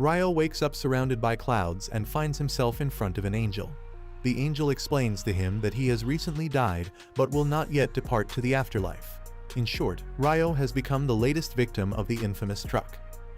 Ryo wakes up surrounded by clouds and finds himself in front of an angel. The angel explains to him that he has recently died but will not yet depart to the afterlife. In short, Ryo has become the latest victim of the infamous truck.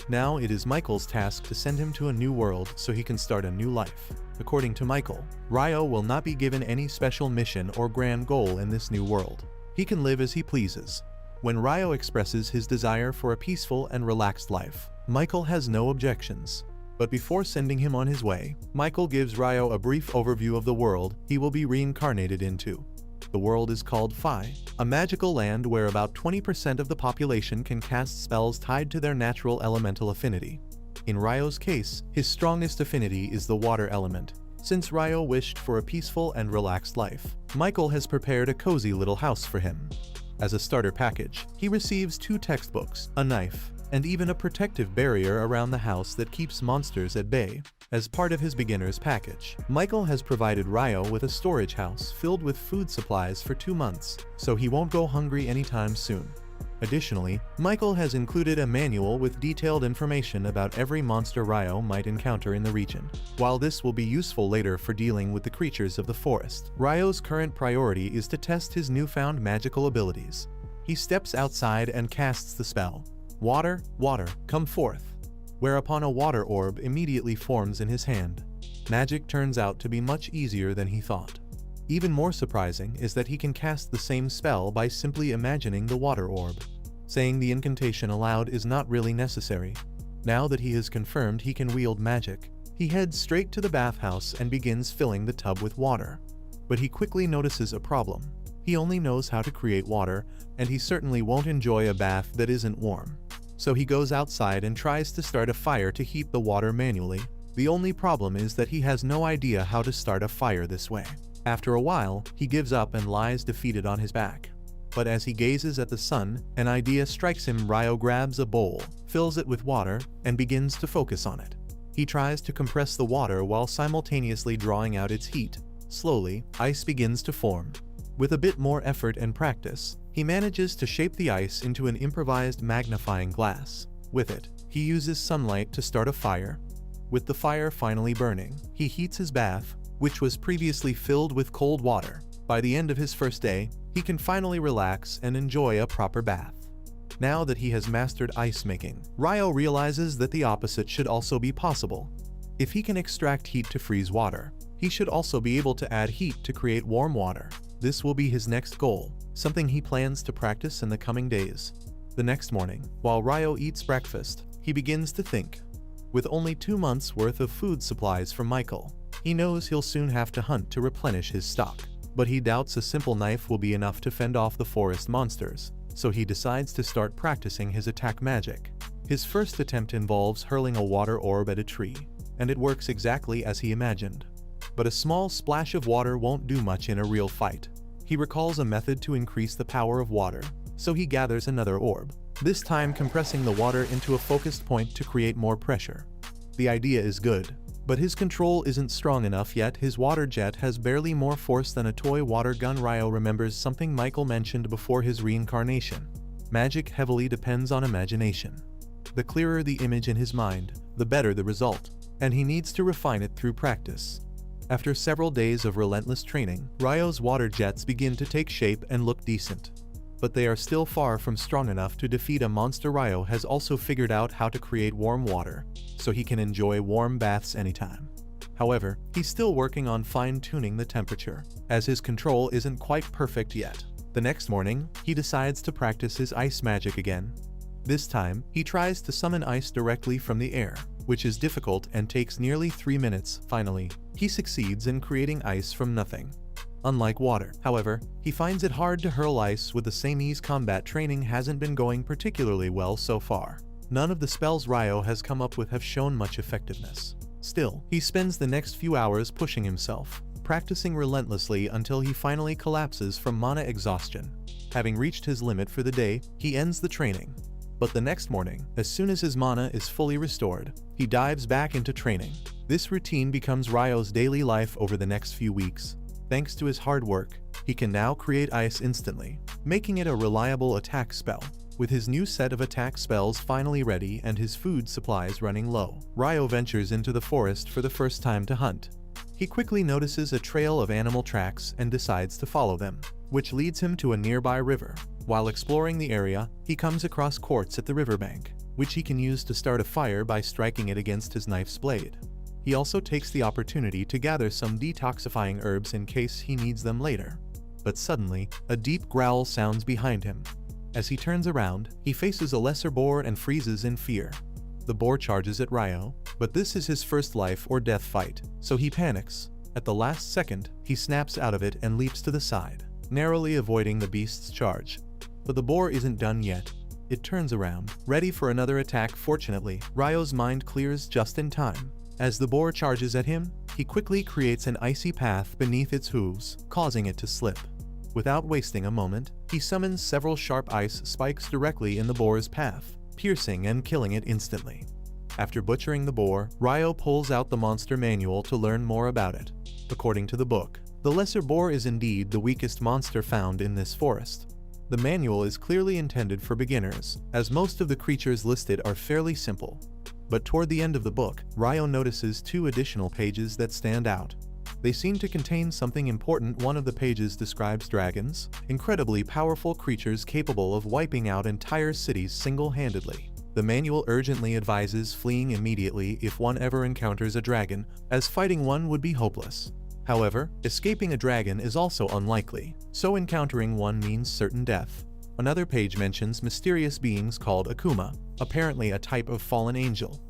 Now it is Michael's task to send him to a new world so he can start a new life. According to Michael, Ryo will not be given any special mission or grand goal in this new world. He can live as he pleases. When Ryo expresses his desire for a peaceful and relaxed life, Michael has no objections. But before sending him on his way, Michael gives Ryo a brief overview of the world he will be reincarnated into. The world is called Phi, a magical land where about 20% of the population can cast spells tied to their natural elemental affinity. In Ryo's case, his strongest affinity is the water element. Since Ryo wished for a peaceful and relaxed life, Michael has prepared a cozy little house for him. As a starter package, he receives 2 textbooks, a knife, and even a protective barrier around the house that keeps monsters at bay. As part of his beginner's package, Michael has provided Ryo with a storage house filled with food supplies for 2 months, so he won't go hungry anytime soon. Additionally, Michael has included a manual with detailed information about every monster Ryo might encounter in the region. While this will be useful later for dealing with the creatures of the forest, Ryo's current priority is to test his newfound magical abilities. He steps outside and casts the spell, "Water, water, come forth," whereupon a water orb immediately forms in his hand. Magic turns out to be much easier than he thought. Even more surprising is that he can cast the same spell by simply imagining the water orb. Saying the incantation aloud is not really necessary. Now that he has confirmed he can wield magic, he heads straight to the bathhouse and begins filling the tub with water. But he quickly notices a problem. He only knows how to create water, and he certainly won't enjoy a bath that isn't warm. So he goes outside and tries to start a fire to heat the water manually. The only problem is that he has no idea how to start a fire this way. After a while, he gives up and lies defeated on his back. But as he gazes at the sun, an idea strikes him. Ryo grabs a bowl, fills it with water, and begins to focus on it. He tries to compress the water while simultaneously drawing out its heat. Slowly, ice begins to form. With a bit more effort and practice, he manages to shape the ice into an improvised magnifying glass. With it, he uses sunlight to start a fire. With the fire finally burning, he heats his bath, which was previously filled with cold water. By the end of his first day, he can finally relax and enjoy a proper bath. Now that he has mastered ice making, Ryo realizes that the opposite should also be possible. If he can extract heat to freeze water, he should also be able to add heat to create warm water. This will be his next goal, something he plans to practice in the coming days. The next morning, while Ryo eats breakfast, he begins to think. With only 2 months' worth of food supplies from Michael, he knows he'll soon have to hunt to replenish his stock. But he doubts a simple knife will be enough to fend off the forest monsters, so he decides to start practicing his attack magic. His first attempt involves hurling a water orb at a tree, and it works exactly as he imagined. But a small splash of water won't do much in a real fight. He recalls a method to increase the power of water, so he gathers another orb, this time compressing the water into a focused point to create more pressure. The idea is good, but his control isn't strong enough yet. His water jet has barely more force than a toy water gun. Ryo remembers something Michael mentioned before his reincarnation. Magic heavily depends on imagination. The clearer the image in his mind, the better the result, and he needs to refine it through practice. After several days of relentless training, Ryo's water jets begin to take shape and look decent. But they are still far from strong enough to defeat a monster. Ryo has also figured out how to create warm water, so he can enjoy warm baths anytime. However, he's still working on fine-tuning the temperature, as his control isn't quite perfect yet. The next morning, he decides to practice his ice magic again. This time, he tries to summon ice directly from the air, which is difficult and takes nearly 3 minutes. Finally, he succeeds in creating ice from nothing. Unlike water, however, he finds it hard to hurl ice with the same ease. Combat training hasn't been going particularly well so far. None of the spells Ryo has come up with have shown much effectiveness. Still, he spends the next few hours pushing himself, practicing relentlessly until he finally collapses from mana exhaustion. Having reached his limit for the day, he ends the training. But the next morning, as soon as his mana is fully restored, he dives back into training. This routine becomes Ryo's daily life over the next few weeks. Thanks to his hard work, he can now create ice instantly, making it a reliable attack spell. With his new set of attack spells finally ready and his food supplies running low, Ryo ventures into the forest for the first time to hunt. He quickly notices a trail of animal tracks and decides to follow them, which leads him to a nearby river. While exploring the area, he comes across quartz at the riverbank, which he can use to start a fire by striking it against his knife's blade. He also takes the opportunity to gather some detoxifying herbs in case he needs them later. But suddenly, a deep growl sounds behind him. As he turns around, he faces a lesser boar and freezes in fear. The boar charges at Ryo, but this is his first life or death fight, so he panics. At the last second, he snaps out of it and leaps to the side, narrowly avoiding the beast's charge. But the boar isn't done yet. It turns around, ready for another attack. Fortunately, Ryo's mind clears just in time. As the boar charges at him, he quickly creates an icy path beneath its hooves, causing it to slip. Without wasting a moment, he summons several sharp ice spikes directly in the boar's path, piercing and killing it instantly. After butchering the boar, Ryo pulls out the monster manual to learn more about it. According to the book, the lesser boar is indeed the weakest monster found in this forest. The manual is clearly intended for beginners, as most of the creatures listed are fairly simple. But toward the end of the book, Ryo notices 2 additional pages that stand out. They seem to contain something important. One of the pages describes dragons, incredibly powerful creatures capable of wiping out entire cities single-handedly. The manual urgently advises fleeing immediately if one ever encounters a dragon, as fighting one would be hopeless. However, escaping a dragon is also unlikely, so encountering one means certain death. Another page mentions mysterious beings called Akuma, apparently a type of fallen angel.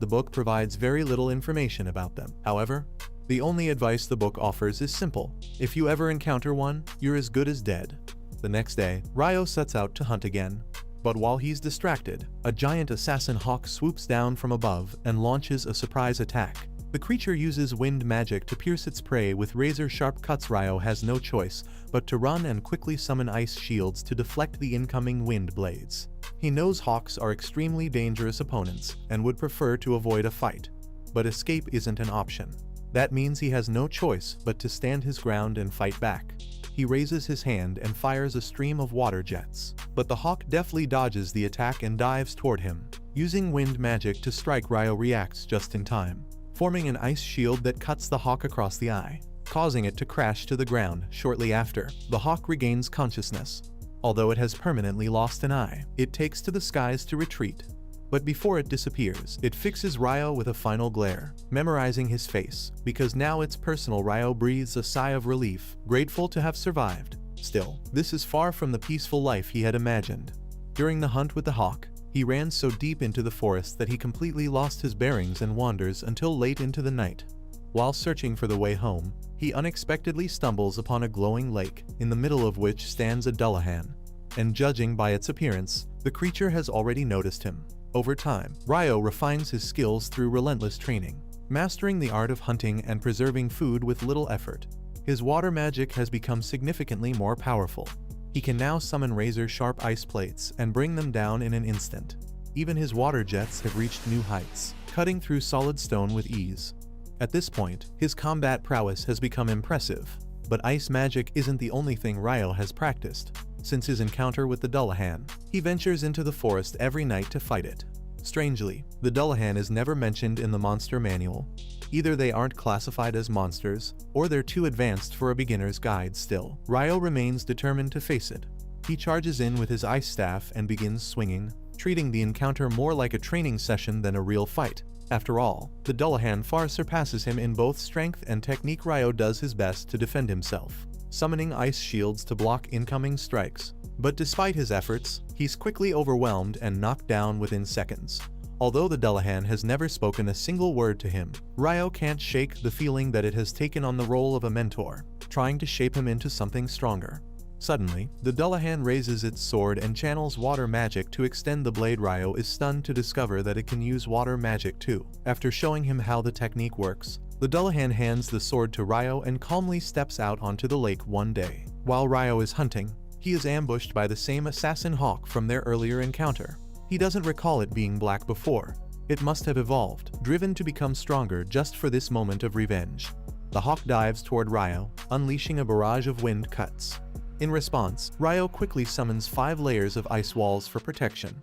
The book provides very little information about them. However, the only advice the book offers is simple: if you ever encounter one, you're as good as dead. The next day, Ryo sets out to hunt again. But while he's distracted, a giant assassin hawk swoops down from above and launches a surprise attack. The creature uses wind magic to pierce its prey with razor-sharp cuts. Ryo has no choice but to run and quickly summon ice shields to deflect the incoming wind blades. He knows hawks are extremely dangerous opponents and would prefer to avoid a fight. But escape isn't an option. That means he has no choice but to stand his ground and fight back. He raises his hand and fires a stream of water jets. But the hawk deftly dodges the attack and dives toward him. Using wind magic to strike, Ryo reacts just in time, forming an ice shield that cuts the hawk across the eye, causing it to crash to the ground. Shortly after, the hawk regains consciousness. Although it has permanently lost an eye, it takes to the skies to retreat. But before it disappears, it fixes Ryo with a final glare, memorizing his face, because now it's personal. Ryo breathes a sigh of relief, grateful to have survived. Still, this is far from the peaceful life he had imagined. During the hunt with the hawk, he ran so deep into the forest that he completely lost his bearings and wanders until late into the night. While searching for the way home, he unexpectedly stumbles upon a glowing lake, in the middle of which stands a Dullahan. And judging by its appearance, the creature has already noticed him. Over time, Ryo refines his skills through relentless training, mastering the art of hunting and preserving food with little effort. His water magic has become significantly more powerful. He can now summon razor-sharp ice plates and bring them down in an instant. Even his water jets have reached new heights, cutting through solid stone with ease. At this point, his combat prowess has become impressive. But ice magic isn't the only thing Ryo has practiced. Since his encounter with the Dullahan, he ventures into the forest every night to fight it. Strangely, the Dullahan is never mentioned in the monster manual. Either they aren't classified as monsters, or they're too advanced for a beginner's guide. Still, Ryo remains determined to face it. He charges in with his ice staff and begins swinging, treating the encounter more like a training session than a real fight. After all, the Dullahan far surpasses him in both strength and technique. Ryo does his best to defend himself, summoning ice shields to block incoming strikes. But despite his efforts, he's quickly overwhelmed and knocked down within seconds. Although the Dullahan has never spoken a single word to him, Ryo can't shake the feeling that it has taken on the role of a mentor, trying to shape him into something stronger. Suddenly, the Dullahan raises its sword and channels water magic to extend the blade. Ryo is stunned to discover that it can use water magic too. After showing him how the technique works, the Dullahan hands the sword to Ryo and calmly steps out onto the lake. One day, while Ryo is hunting, he is ambushed by the same assassin hawk from their earlier encounter. He doesn't recall it being black before. It must have evolved, driven to become stronger just for this moment of revenge. The hawk dives toward Ryo, unleashing a barrage of wind cuts. In response, Ryo quickly summons 5 layers of ice walls for protection.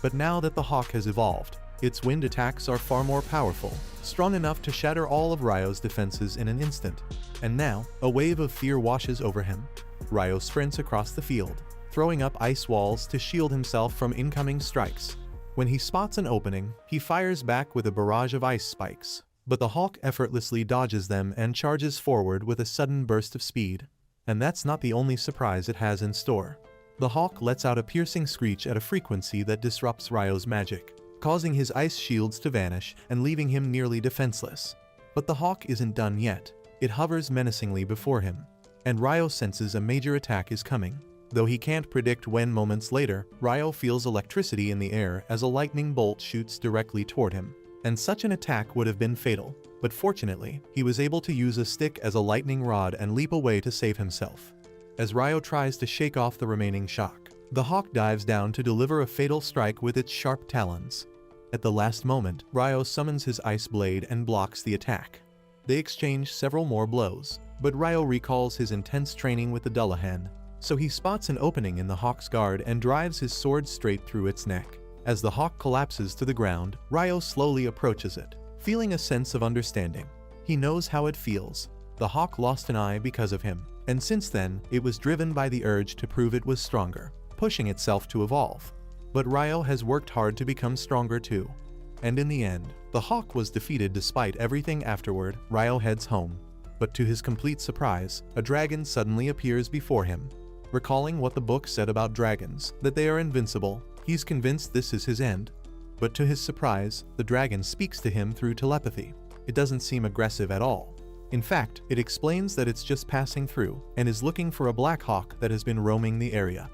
But now that the hawk has evolved, its wind attacks are far more powerful, strong enough to shatter all of Ryo's defenses in an instant. And now, a wave of fear washes over him. Ryo sprints across the field, throwing up ice walls to shield himself from incoming strikes. When he spots an opening, he fires back with a barrage of ice spikes. But the hawk effortlessly dodges them and charges forward with a sudden burst of speed. And that's not the only surprise it has in store. The hawk lets out a piercing screech at a frequency that disrupts Ryo's magic, causing his ice shields to vanish and leaving him nearly defenseless. But the hawk isn't done yet. It hovers menacingly before him, and Ryo senses a major attack is coming. Though he can't predict when moments later, Ryo feels electricity in the air as a lightning bolt shoots directly toward him. And such an attack would have been fatal, but fortunately, he was able to use a stick as a lightning rod and leap away to save himself. As Ryo tries to shake off the remaining shock, the hawk dives down to deliver a fatal strike with its sharp talons. At the last moment, Ryo summons his ice blade and blocks the attack. They exchange several more blows, but Ryo recalls his intense training with the Dullahan, so he spots an opening in the hawk's guard and drives his sword straight through its neck. As the hawk collapses to the ground, Ryo slowly approaches it, feeling a sense of understanding. He knows how it feels. The hawk lost an eye because of him, and since then, it was driven by the urge to prove it was stronger, pushing itself to evolve. But Ryo has worked hard to become stronger too. And in the end, the hawk was defeated despite everything afterward. Ryo heads home. But to his complete surprise, a dragon suddenly appears before him. Recalling what the book said about dragons, that they are invincible, he's convinced this is his end. But to his surprise, the dragon speaks to him through telepathy. It doesn't seem aggressive at all. In fact, it explains that it's just passing through, and is looking for a black hawk that has been roaming the area.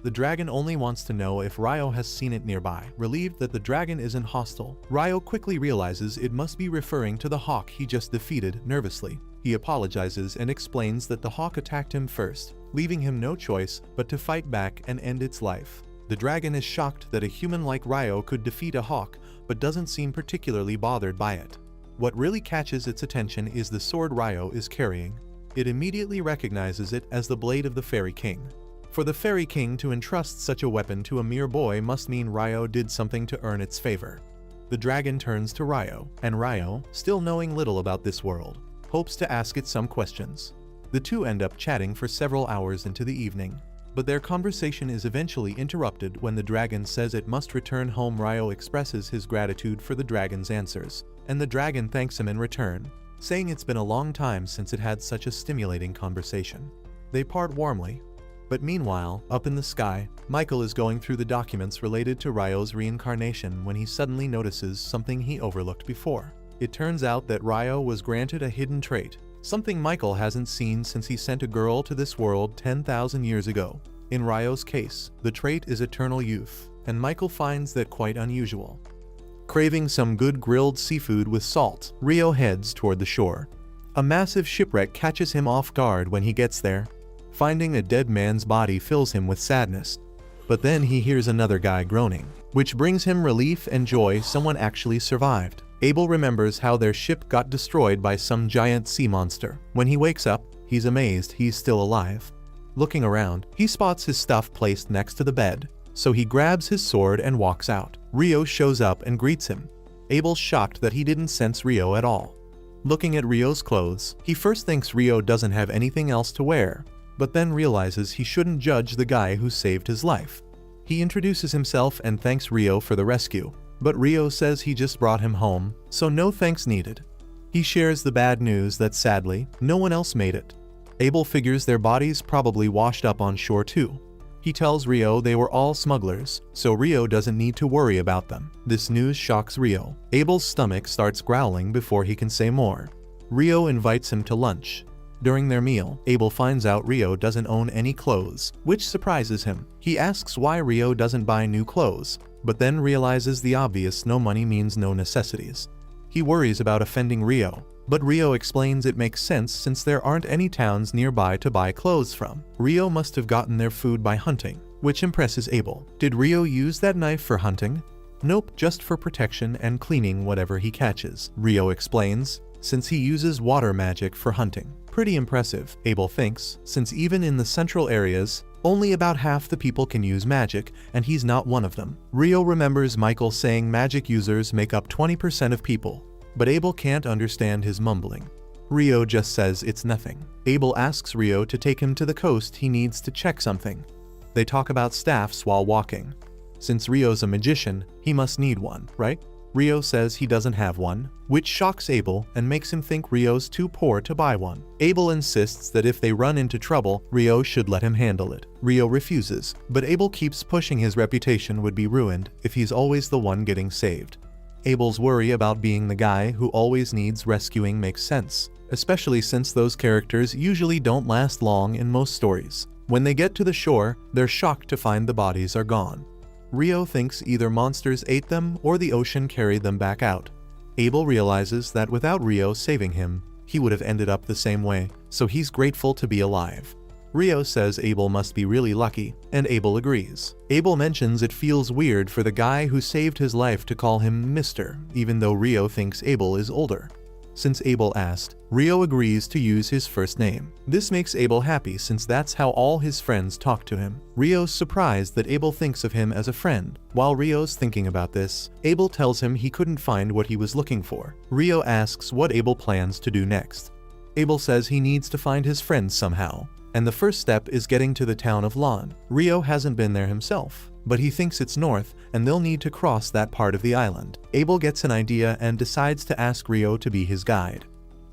The dragon only wants to know if Ryo has seen it nearby. Relieved that the dragon isn't hostile, Ryo quickly realizes it must be referring to the hawk he just defeated. Nervously, he apologizes and explains that the hawk attacked him first, leaving him no choice but to fight back and end its life. The dragon is shocked that a human like Ryo could defeat a hawk, but doesn't seem particularly bothered by it. What really catches its attention is the sword Ryo is carrying. It immediately recognizes it as the blade of the Fairy King. For the Fairy King to entrust such a weapon to a mere boy must mean Ryo did something to earn its favor. The dragon turns to Ryo, and Ryo, still knowing little about this world, hopes to ask it some questions. The two end up chatting for several hours into the evening, but their conversation is eventually interrupted when the dragon says it must return home. Ryo expresses his gratitude for the dragon's answers, and the dragon thanks him in return, saying it's been a long time since it had such a stimulating conversation. They part warmly. But meanwhile, up in the sky, Michael is going through the documents related to Ryo's reincarnation when he suddenly notices something he overlooked before. It turns out that Ryo was granted a hidden trait, something Michael hasn't seen since he sent a girl to this world 10,000 years ago. In Ryo's case, the trait is eternal youth, and Michael finds that quite unusual. Craving some good grilled seafood with salt, Ryo heads toward the shore. A massive shipwreck catches him off guard when he gets there. Finding a dead man's body fills him with sadness. But then he hears another guy groaning, which brings him relief and joy. Someone actually survived. Abel remembers how their ship got destroyed by some giant sea monster. When he wakes up, he's amazed he's still alive. Looking around, he spots his stuff placed next to the bed, so he grabs his sword and walks out. Ryo shows up and greets him. Abel's shocked that he didn't sense Ryo at all. Looking at Ryo's clothes, he first thinks Ryo doesn't have anything else to wear, but then realizes he shouldn't judge the guy who saved his life. He introduces himself and thanks Ryo for the rescue, but Ryo says he just brought him home, so no thanks needed. He shares the bad news that sadly, no one else made it. Abel figures their bodies probably washed up on shore too. He tells Ryo they were all smugglers, so Ryo doesn't need to worry about them. This news shocks Ryo. Abel's stomach starts growling before he can say more. Ryo invites him to lunch. During their meal, Abel finds out Ryo doesn't own any clothes, which surprises him. He asks why Ryo doesn't buy new clothes, but then realizes the obvious: no money means no necessities. He worries about offending Ryo, but Ryo explains it makes sense since there aren't any towns nearby to buy clothes from. Ryo must have gotten their food by hunting, which impresses Abel. Did Ryo use that knife for hunting? Nope, just for protection and cleaning whatever he catches, Ryo explains, since he uses water magic for hunting. pretty impressive, Abel thinks, since even in the central areas, only about half the people can use magic, and he's not one of them. Rio remembers Michael saying magic users make up 20% of people, but Abel can't understand his mumbling. Rio just says it's nothing. Abel asks Rio to take him to the coast. He needs to check something. They talk about staffs while walking. Since Rio's a magician, he must need one, right? Rio says he doesn't have one, which shocks Abel and makes him think Rio's too poor to buy one. Abel insists that if they run into trouble, Rio should let him handle it. Rio refuses, but Abel keeps pushing. His reputation would be ruined if he's always the one getting saved. Abel's worry about being the guy who always needs rescuing makes sense, especially since those characters usually don't last long in most stories. When they get to the shore, they're shocked to find the bodies are gone. Rio thinks either monsters ate them or the ocean carried them back out. Abel realizes that without Rio saving him, he would have ended up the same way, so he's grateful to be alive. Rio says Abel must be really lucky, and Abel agrees. Abel mentions it feels weird for the guy who saved his life to call him Mr., even though Rio thinks Abel is older. Since Abel asked, Rio agrees to use his first name. This makes Abel happy since that's how all his friends talk to him. Rio's surprised that Abel thinks of him as a friend. While Rio's thinking about this, Abel tells him he couldn't find what he was looking for. Rio asks what Abel plans to do next. Abel says he needs to find his friends somehow, and the first step is getting to the town of Lon. Rio hasn't been there himself, but he thinks it's north and they'll need to cross that part of the island. Abel gets an idea and decides to ask Rio to be his guide.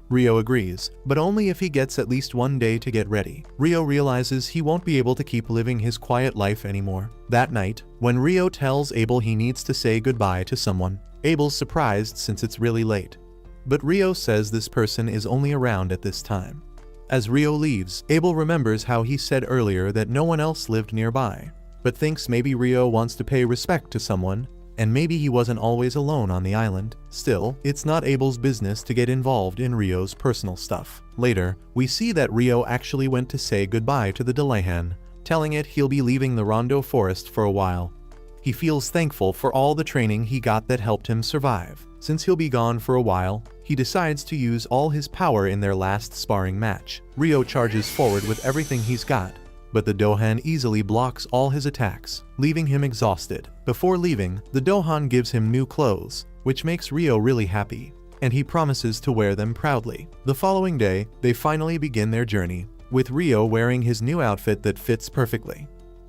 Rio agrees, but only if he gets at least one day to get ready. Rio realizes he won't be able to keep living his quiet life anymore. That night, when Rio tells Abel he needs to say goodbye to someone, Abel's surprised since it's really late. But Rio says this person is only around at this time. As Rio leaves, Abel remembers how he said earlier that no one else lived nearby, but thinks maybe Rio wants to pay respect to someone, and maybe he wasn't always alone on the island. Still, it's not Abel's business to get involved in Rio's personal stuff. Later, we see that Rio actually went to say goodbye to the Delahan, telling it he'll be leaving the Rondo Forest for a while. He feels thankful for all the training he got that helped him survive. Since he'll be gone for a while, he decides to use all his power in their last sparring match. Rio charges forward with everything he's got, but the Dohan easily blocks all his attacks, leaving him exhausted. Before leaving, the Dohan gives him new clothes, which makes Rio really happy, and he promises to wear them proudly. The following day, they finally begin their journey, with Rio wearing his new outfit that fits perfectly.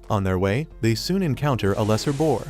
On their way, they soon encounter a lesser boar.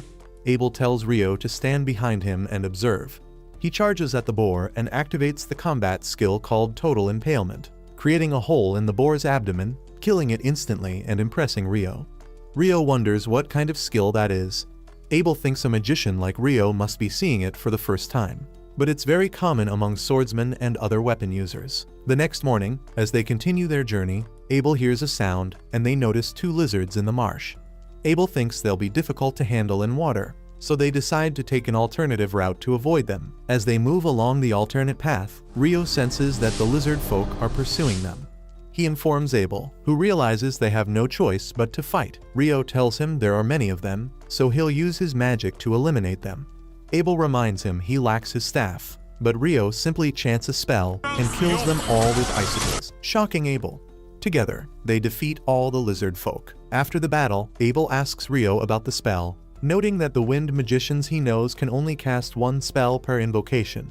Abel tells Rio to stand behind him and observe. He charges at the boar and activates the combat skill called Total Impalement, creating a hole in the boar's abdomen, killing it instantly and impressing Rio. Rio wonders what kind of skill that is. Abel thinks a magician like Rio must be seeing it for the first time, but it's very common among swordsmen and other weapon users. The next morning, as they continue their journey, Abel hears a sound and they notice two lizards in the marsh. Abel thinks they'll be difficult to handle in water, so they decide to take an alternative route to avoid them. As they move along the alternate path, Rio senses that the lizard folk are pursuing them. He informs Abel, who realizes they have no choice but to fight. Rio tells him there are many of them, so he'll use his magic to eliminate them. Abel reminds him he lacks his staff, but Rio simply chants a spell and kills them all with icicles, shocking Abel. Together, they defeat all the lizard folk. After the battle, Abel asks Rio about the spell, noting that the wind magicians he knows can only cast one spell per invocation.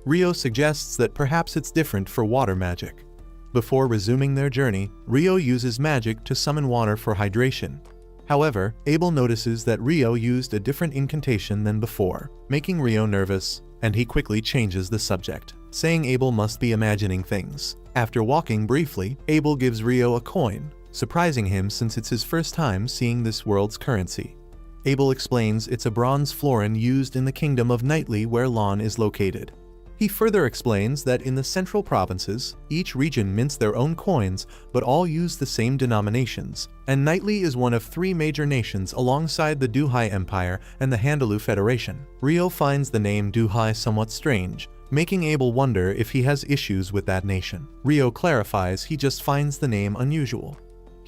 Rio suggests that perhaps it's different for water magic. Before resuming their journey, Rio uses magic to summon water for hydration. However, Abel notices that Rio used a different incantation than before, making Rio nervous, and he quickly changes the subject, saying Abel must be imagining things. After walking briefly, Abel gives Rio a coin, surprising him since it's his first time seeing this world's currency. Abel explains it's a bronze florin used in the kingdom of Knightly where Lon is located. He further explains that in the central provinces, each region mints their own coins, but all use the same denominations, and Knightly is one of 3 major nations alongside the Duhai Empire and the Handalu Federation. Rio finds the name Duhai somewhat strange, making Abel wonder if he has issues with that nation. Rio clarifies he just finds the name unusual.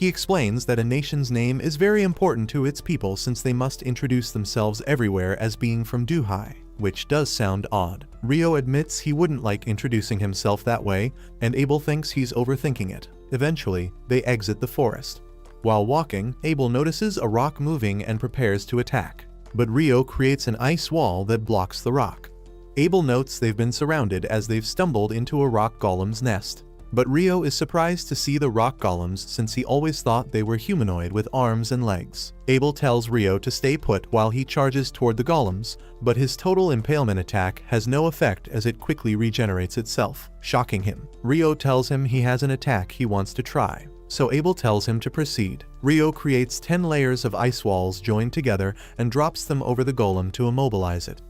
He explains that a nation's name is very important to its people since they must introduce themselves everywhere as being from Duhai, which does sound odd. Ryo admits he wouldn't like introducing himself that way, and Abel thinks he's overthinking it. Eventually, they exit the forest. While walking, Abel notices a rock moving and prepares to attack, but Ryo creates an ice wall that blocks the rock. Abel notes they've been surrounded as they've stumbled into a rock golem's nest. But Ryo is surprised to see the rock golems since he always thought they were humanoid with arms and legs. Abel tells Ryo to stay put while he charges toward the golems, but his total impalement attack has no effect as it quickly regenerates itself, shocking him. Ryo tells him he has an attack he wants to try, so Abel tells him to proceed. Ryo creates 10 layers of ice walls joined together and drops them over the golem to immobilize it.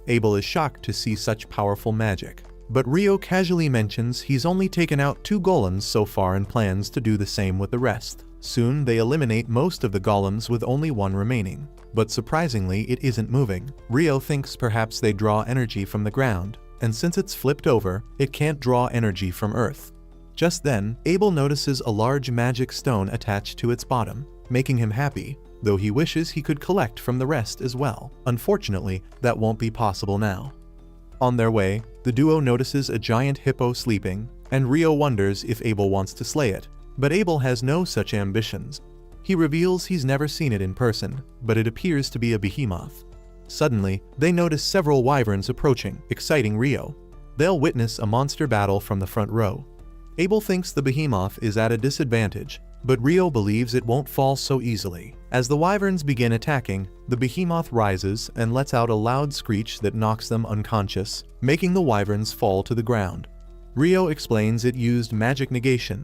Abel is shocked to see such powerful magic. But Ryo casually mentions he's only taken out 2 golems so far and plans to do the same with the rest. Soon they eliminate most of the golems with only 1 remaining. But surprisingly, it isn't moving. Ryo thinks perhaps they draw energy from the ground, and since it's flipped over, it can't draw energy from Earth. Just then, Abel notices a large magic stone attached to its bottom, making him happy, though he wishes he could collect from the rest as well. Unfortunately, that won't be possible now. On their way, the duo notices a giant hippo sleeping, and Ryo wonders if Abel wants to slay it, but Abel has no such ambitions. He reveals he's never seen it in person, but it appears to be a behemoth. Suddenly, they notice several wyverns approaching, exciting Ryo. They'll witness a monster battle from the front row. Abel thinks the behemoth is at a disadvantage, but Ryo believes it won't fall so easily. As the wyverns begin attacking, the behemoth rises and lets out a loud screech that knocks them unconscious, making the wyverns fall to the ground. Ryo explains it used magic negation.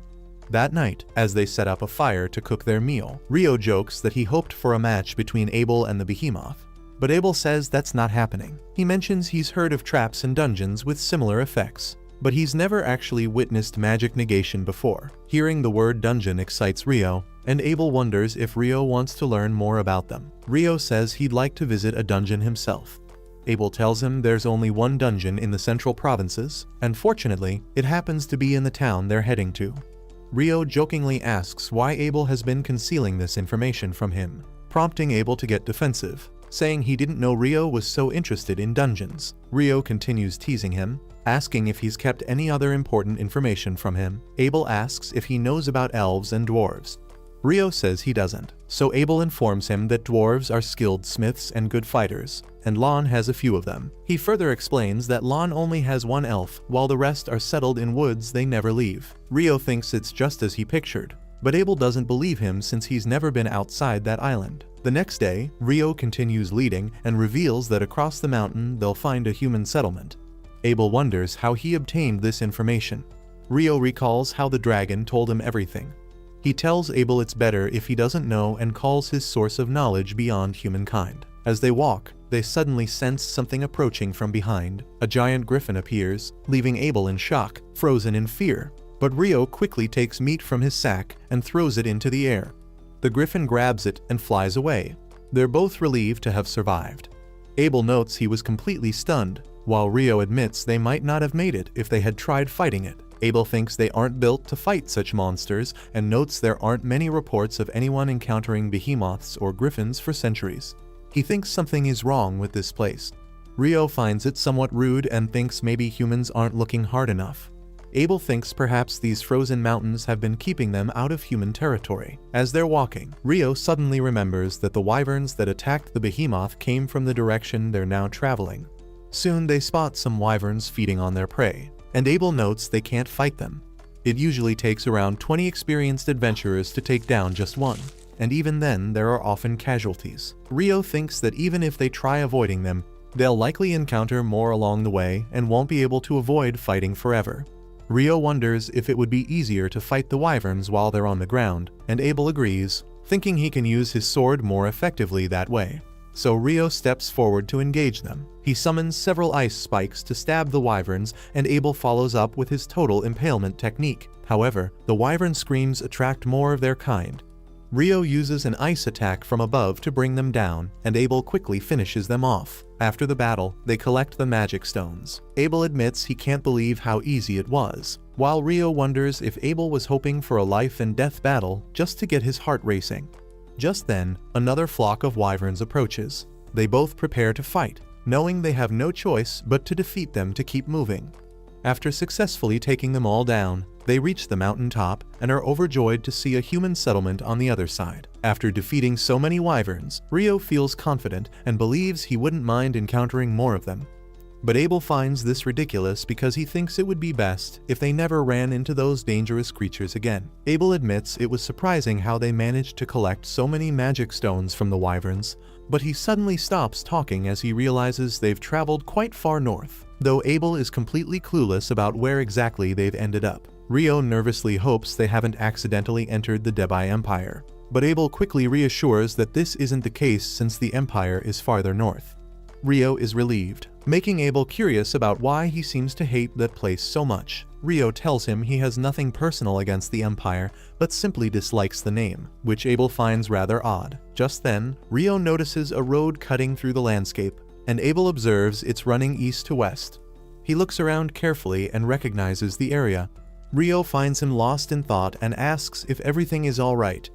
That night, as they set up a fire to cook their meal, Ryo jokes that he hoped for a match between Abel and the behemoth. But Abel says that's not happening. He mentions he's heard of traps and dungeons with similar effects, but he's never actually witnessed magic negation before. Hearing the word dungeon excites Ryo, and Abel wonders if Ryo wants to learn more about them. Ryo says he'd like to visit a dungeon himself. Abel tells him there's only 1 dungeon in the central provinces, and fortunately, it happens to be in the town they're heading to. Ryo jokingly asks why Abel has been concealing this information from him, prompting Abel to get defensive, saying he didn't know Ryo was so interested in dungeons. Ryo continues teasing him, asking if he's kept any other important information from him. Abel asks if he knows about elves and dwarves. Ryo says he doesn't, so Abel informs him that dwarves are skilled smiths and good fighters, and Lon has a few of them. He further explains that Lon only has 1 elf, while the rest are settled in woods they never leave. Ryo thinks it's just as he pictured, but Abel doesn't believe him since he's never been outside that island. The next day, Ryo continues leading and reveals that across the mountain they'll find a human settlement. Abel wonders how he obtained this information. Ryo recalls how the dragon told him everything. He tells Abel it's better if he doesn't know and calls his source of knowledge beyond humankind. As they walk, they suddenly sense something approaching from behind. A giant griffin appears, leaving Abel in shock, frozen in fear. But Ryo quickly takes meat from his sack and throws it into the air. The griffin grabs it and flies away. They're both relieved to have survived. Abel notes he was completely stunned, while Ryo admits they might not have made it if they had tried fighting it. Abel thinks they aren't built to fight such monsters and notes there aren't many reports of anyone encountering behemoths or griffins for centuries. He thinks something is wrong with this place. Ryo finds it somewhat rude and thinks maybe humans aren't looking hard enough. Abel thinks perhaps these frozen mountains have been keeping them out of human territory. As they're walking, Ryo suddenly remembers that the wyverns that attacked the behemoth came from the direction they're now traveling. Soon they spot some wyverns feeding on their prey, and Abel notes they can't fight them. It usually takes around 20 experienced adventurers to take down just one, and even then there are often casualties. Ryo thinks that even if they try avoiding them, they'll likely encounter more along the way and won't be able to avoid fighting forever. Ryo wonders if it would be easier to fight the wyverns while they're on the ground, and Abel agrees, thinking he can use his sword more effectively that way. So Ryo steps forward to engage them. He summons several ice spikes to stab the wyverns, and Abel follows up with his total impalement technique. However, the wyvern screams attract more of their kind. Ryo uses an ice attack from above to bring them down, and Abel quickly finishes them off. After the battle, they collect the magic stones. Abel admits he can't believe how easy it was. while Rio wonders if Abel was hoping for a life and death battle just to get his heart racing. Just then, another flock of wyverns approaches. They both prepare to fight, knowing they have no choice but to defeat them to keep moving. After successfully taking them all down, they reach the mountain top and are overjoyed to see a human settlement on the other side. After defeating so many wyverns, Rio feels confident and believes he wouldn't mind encountering more of them. But Abel finds this ridiculous because he thinks it would be best if they never ran into those dangerous creatures again. Abel admits it was surprising how they managed to collect so many magic stones from the wyverns, but he suddenly stops talking as he realizes they've traveled quite far north, though Abel is completely clueless about where exactly they've ended up. Rio nervously hopes they haven't accidentally entered the Debai Empire, but Abel quickly reassures that this isn't the case since the Empire is farther north. Rio is relieved, making Abel curious about why he seems to hate that place so much. Rio tells him he has nothing personal against the Empire, but simply dislikes the name, which Abel finds rather odd. Just then, Rio notices a road cutting through the landscape, and Abel observes it's running east to west. He looks around carefully and recognizes the area. Rio finds him lost in thought and asks if everything is all right.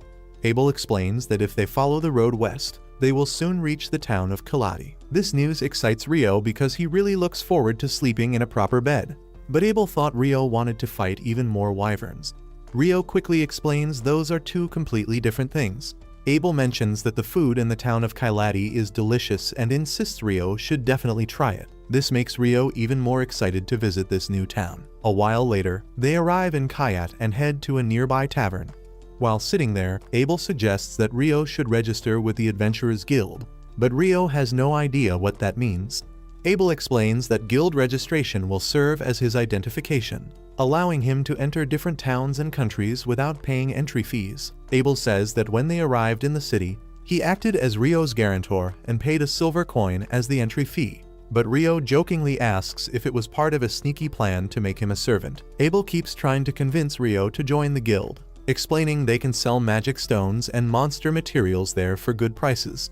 Abel explains that if they follow the road west, they will soon reach the town of Kaladi. This news excites Rio because he really looks forward to sleeping in a proper bed. But Abel thought Rio wanted to fight even more wyverns. Rio quickly explains those are two completely different things. Abel mentions that the food in the town of Kailadi is delicious and insists Rio should definitely try it. This makes Rio even more excited to visit this new town. A while later, they arrive in Kayat and head to a nearby tavern. While sitting there, Abel suggests that Rio should register with the Adventurers Guild, but Rio has no idea what that means. Abel explains that guild registration will serve as his identification, allowing him to enter different towns and countries without paying entry fees. Abel says that when they arrived in the city, he acted as Rio's guarantor and paid a silver coin as the entry fee. But Rio jokingly asks if it was part of a sneaky plan to make him a servant. Abel keeps trying to convince Rio to join the guild, explaining they can sell magic stones and monster materials there for good prices.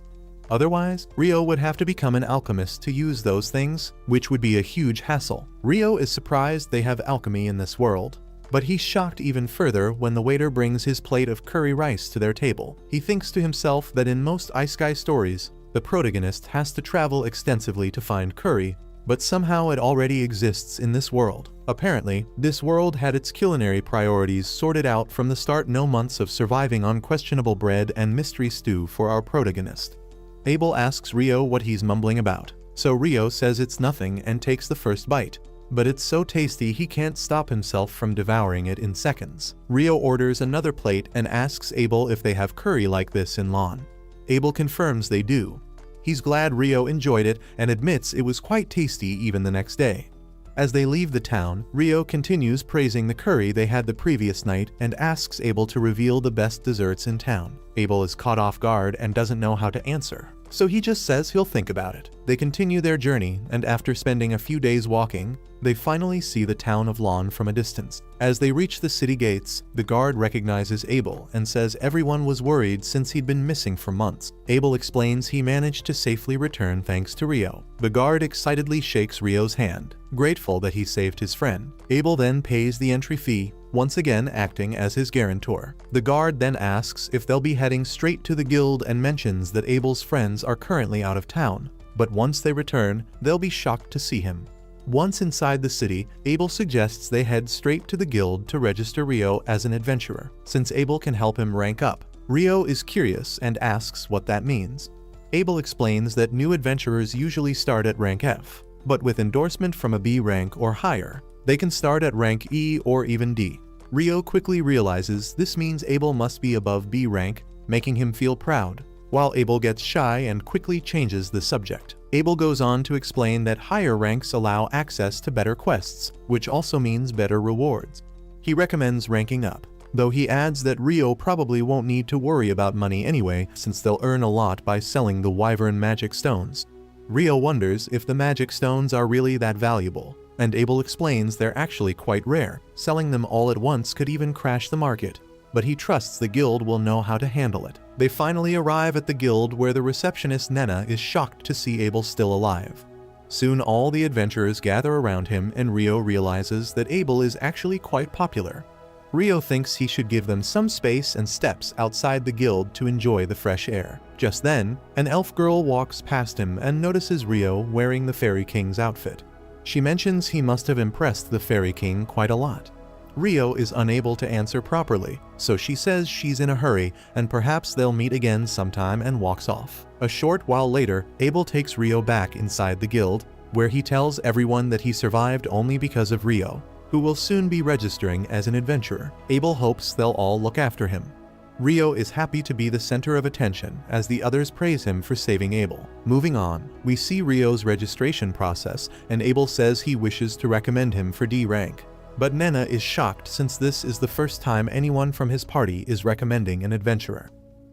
Otherwise, Rio would have to become an alchemist to use those things, which would be a huge hassle. Rio is surprised they have alchemy in this world, but he's shocked even further when the waiter brings his plate of curry rice to their table. He thinks to himself that in most Isekai stories, the protagonist has to travel extensively to find curry, but somehow it already exists in this world. Apparently, this world had its culinary priorities sorted out from the start. No months of surviving on questionable bread and mystery stew for our protagonist. Abel asks Rio what he's mumbling about, so Rio says it's nothing and takes the first bite. But it's so tasty he can't stop himself from devouring it in seconds. Rio orders another plate and asks Abel if they have curry like this in Lon. Abel confirms they do. He's glad Rio enjoyed it and admits it was quite tasty even the next day. As they leave the town, Rio continues praising the curry they had the previous night and asks Abel to reveal the best desserts in town. Abel is caught off guard and doesn't know how to answer, so he just says he'll think about it. They continue their journey, and after spending a few days walking, they finally see the town of Lon from a distance. As they reach the city gates, the guard recognizes Abel and says everyone was worried since he'd been missing for months. Abel explains he managed to safely return thanks to Rio. The guard excitedly shakes Rio's hand, grateful that he saved his friend. Abel then pays the entry fee, once again acting as his guarantor. The guard then asks if they'll be heading straight to the guild and mentions that Abel's friends are currently out of town, but once they return, they'll be shocked to see him. Once inside the city, Abel suggests they head straight to the guild to register Rio as an adventurer, since Abel can help him rank up. Rio is curious and asks what that means. Abel explains that new adventurers usually start at rank F, but with endorsement from a B rank or higher, they can start at rank E or even D. Rio quickly realizes this means Abel must be above B rank, making him feel proud, while Abel gets shy and quickly changes the subject. Abel goes on to explain that higher ranks allow access to better quests, which also means better rewards. He recommends ranking up, though he adds that Rio probably won't need to worry about money anyway, since they'll earn a lot by selling the wyvern magic stones. Rio wonders if the magic stones are really that valuable, and Abel explains they're actually quite rare. Selling them all at once could even crash the market, but he trusts the guild will know how to handle it. They finally arrive at the guild where the receptionist Nena is shocked to see Abel still alive. Soon all the adventurers gather around him and Rio realizes that Abel is actually quite popular. Rio thinks he should give them some space and steps outside the guild to enjoy the fresh air. Just then, an elf girl walks past him and notices Rio wearing the Fairy King's outfit. She mentions he must have impressed the Fairy King quite a lot. Rio is unable to answer properly, so she says she's in a hurry and perhaps they'll meet again sometime and walks off. A short while later, Abel takes Rio back inside the guild, where he tells everyone that he survived only because of Rio, who will soon be registering as an adventurer. Abel hopes they'll all look after him. Rio is happy to be the center of attention as the others praise him for saving Abel. Moving on, we see Rio's registration process and Abel says he wishes to recommend him for D rank. But Nena is shocked since this is the first time anyone from his party is recommending an adventurer.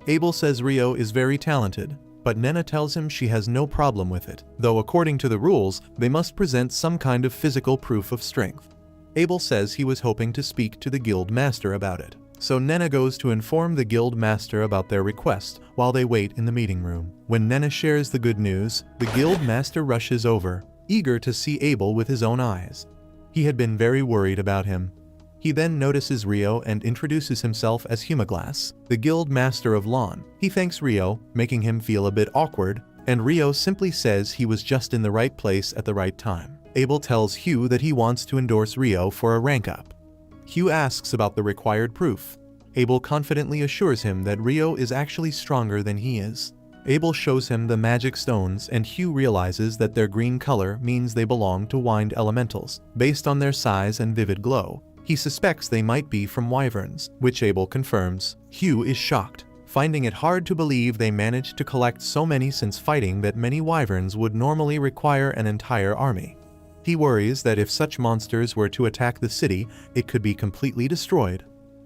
Abel says Rio is very talented, but Nena tells him she has no problem with it, though according to the rules, they must present some kind of physical proof of strength. Abel says he was hoping to speak to the guild master about it, so Nena goes to inform the guild master about their request while they wait in the meeting room. When Nena shares the good news, the guild master rushes over, eager to see Abel with his own eyes. He had been very worried about him. He then notices Rio and introduces himself as Humaglass, the guild master of Lawn. He thanks Rio, making him feel a bit awkward, and Rio simply says he was just in the right place at the right time. Abel tells Hugh that he wants to endorse Rio for a rank up. Hugh asks about the required proof. Abel confidently assures him that Rio is actually stronger than he is. Abel shows him the magic stones and Hugh realizes that their green color means they belong to wind elementals, based on their size and vivid glow. He suspects they might be from wyverns, which Abel confirms. Hugh is shocked, finding it hard to believe they managed to collect so many since fighting that many wyverns would normally require an entire army. He worries that if such monsters were to attack the city, it could be completely destroyed.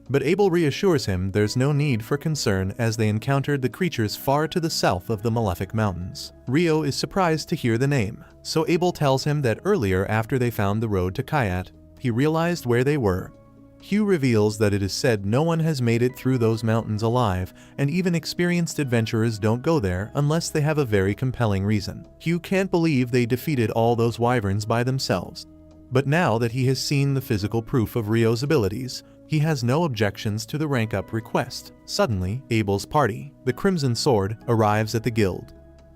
But Abel reassures him there's no need for concern as they encountered the creatures far to the south of the Malefic Mountains. Rio is surprised to hear the name, so Abel tells him that earlier after they found the road to Kayat, he realized where they were. Hugh reveals that it is said no one has made it through those mountains alive, and even experienced adventurers don't go there unless they have a very compelling reason. Hugh can't believe they defeated all those wyverns by themselves. But now that he has seen the physical proof of Rio's abilities, he has no objections to the rank-up request. Suddenly, Abel's party, the Crimson Sword, arrives at the guild.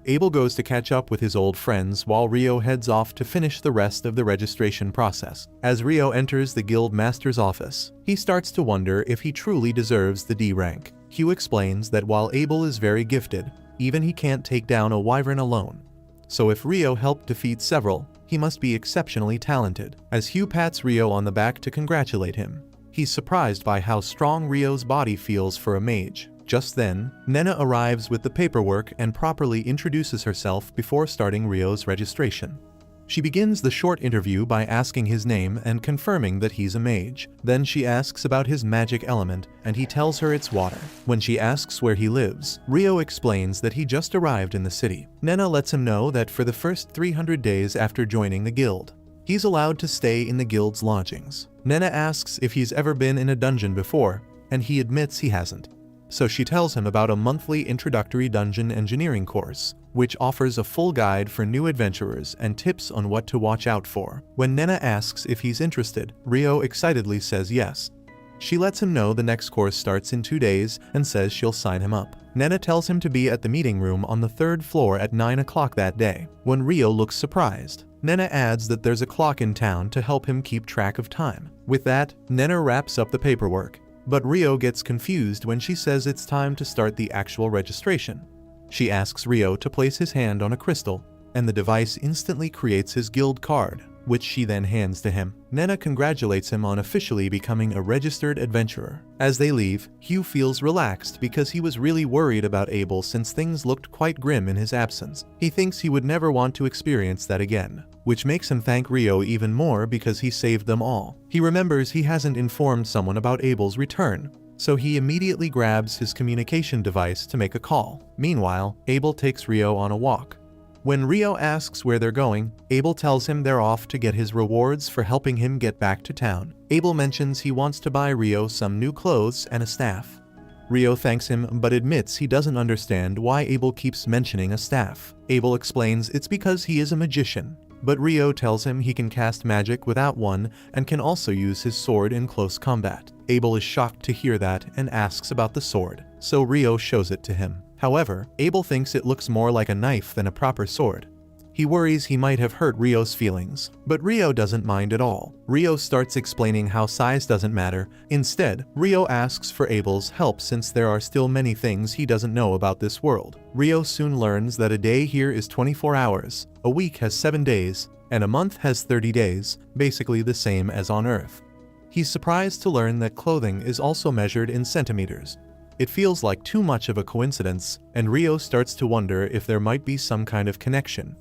Abel goes to catch up with his old friends while Rio heads off to finish the rest of the registration process. As Rio enters the guild master's office, he starts to wonder if he truly deserves the D rank. Hugh explains that while Abel is very gifted, even he can't take down a wyvern alone. So if Rio helped defeat several, he must be exceptionally talented. As Hugh pats Rio on the back to congratulate him, he's surprised by how strong Rio's body feels for a mage. Just then, Nena arrives with the paperwork and properly introduces herself before starting Rio's registration. She begins the short interview by asking his name and confirming that he's a mage. Then she asks about his magic element, and he tells her it's water. When she asks where he lives, Rio explains that he just arrived in the city. Nena lets him know that for the first 300 days after joining the guild, he's allowed to stay in the guild's lodgings. Nena asks if he's ever been in a dungeon before, and he admits he hasn't. So she tells him about a monthly introductory dungeon engineering course, which offers a full guide for new adventurers and tips on what to watch out for. When Nena asks if he's interested, Rio excitedly says yes. She lets him know the next course starts in 2 days and says she'll sign him up. Nena tells him to be at the meeting room on the 3rd floor at 9 o'clock that day. When Rio looks surprised, Nena adds that there's a clock in town to help him keep track of time. With that, Nena wraps up the paperwork. But Rio gets confused when she says it's time to start the actual registration. She asks Rio to place his hand on a crystal, and the device instantly creates his guild card, which she then hands to him. Nena congratulates him on officially becoming a registered adventurer. As they leave, Hugh feels relaxed because he was really worried about Abel since things looked quite grim in his absence. He thinks he would never want to experience that again, which makes him thank Rio even more because he saved them all. He remembers he hasn't informed someone about Abel's return, so he immediately grabs his communication device to make a call. Meanwhile, Abel takes Rio on a walk. When Rio asks where they're going, Abel tells him they're off to get his rewards for helping him get back to town. Abel mentions he wants to buy Rio some new clothes and a staff. Rio thanks him but admits he doesn't understand why Abel keeps mentioning a staff. Abel explains it's because he is a magician, but Ryo tells him he can cast magic without one and can also use his sword in close combat. Abel is shocked to hear that and asks about the sword, so Ryo shows it to him. However, Abel thinks it looks more like a knife than a proper sword. He worries he might have hurt Ryo's feelings, but Ryo doesn't mind at all. Ryo starts explaining how size doesn't matter. Instead, Ryo asks for Abel's help since there are still many things he doesn't know about this world. Ryo soon learns that a day here is 24 hours, a week has 7 days, and a month has 30 days, basically the same as on Earth. He's surprised to learn that clothing is also measured in centimeters. It feels like too much of a coincidence, and Ryo starts to wonder if there might be some kind of connection.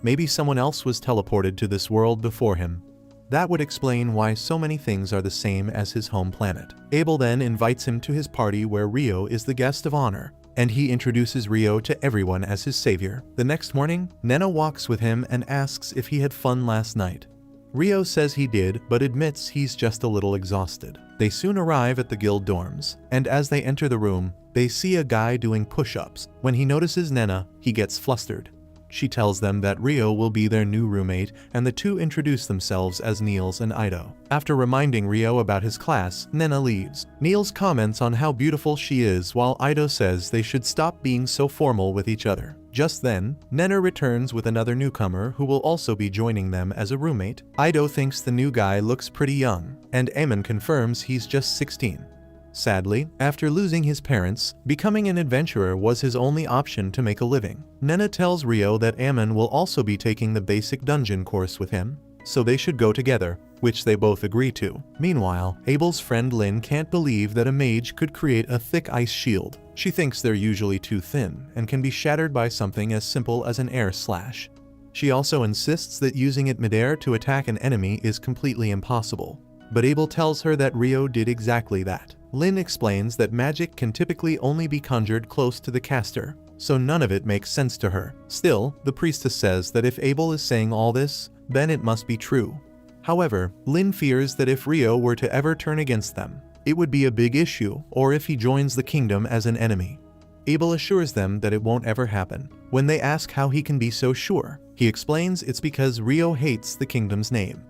Maybe someone else was teleported to this world before him. That would explain why so many things are the same as his home planet. Abel then invites him to his party where Ryo is the guest of honor, and he introduces Ryo to everyone as his savior. The next morning, Nena walks with him and asks if he had fun last night. Ryo says he did, but admits he's just a little exhausted. They soon arrive at the guild dorms, and as they enter the room, they see a guy doing push-ups. When he notices Nena, he gets flustered. She tells them that Ryo will be their new roommate, and the two introduce themselves as Niels and Ido. After reminding Ryo about his class, Nena leaves. Niels comments on how beautiful she is while Ido says they should stop being so formal with each other. Just then, Nena returns with another newcomer who will also be joining them as a roommate. Ido thinks the new guy looks pretty young, and Amon confirms he's just 16. Sadly, after losing his parents, becoming an adventurer was his only option to make a living. Nena tells Ryo that Amon will also be taking the basic dungeon course with him, so they should go together, which they both agree to. Meanwhile, Abel's friend Lynn can't believe that a mage could create a thick ice shield. She thinks they're usually too thin and can be shattered by something as simple as an air slash. She also insists that using it midair to attack an enemy is completely impossible. But Abel tells her that Ryo did exactly that. Lynn explains that magic can typically only be conjured close to the caster, so none of it makes sense to her. Still, the priestess says that if Abel is saying all this, then it must be true. However, Lynn fears that if Ryo were to ever turn against them, it would be a big issue, or if he joins the kingdom as an enemy. Abel assures them that it won't ever happen. When they ask how he can be so sure, he explains it's because Ryo hates the kingdom's name.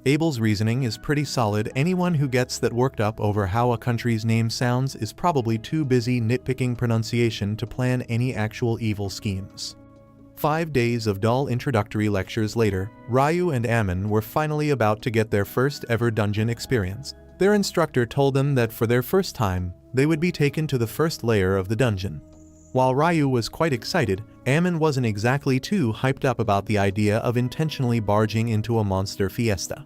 Abel's reasoning is pretty solid. Anyone who gets that worked up over how a country's name sounds is probably too busy nitpicking pronunciation to plan any actual evil schemes. 5 days of dull introductory lectures later, Ryu and Amon were finally about to get their first ever dungeon experience. Their instructor told them that for their first time, they would be taken to the first layer of the dungeon. While Ryu was quite excited, Amon wasn't exactly too hyped up about the idea of intentionally barging into a monster fiesta.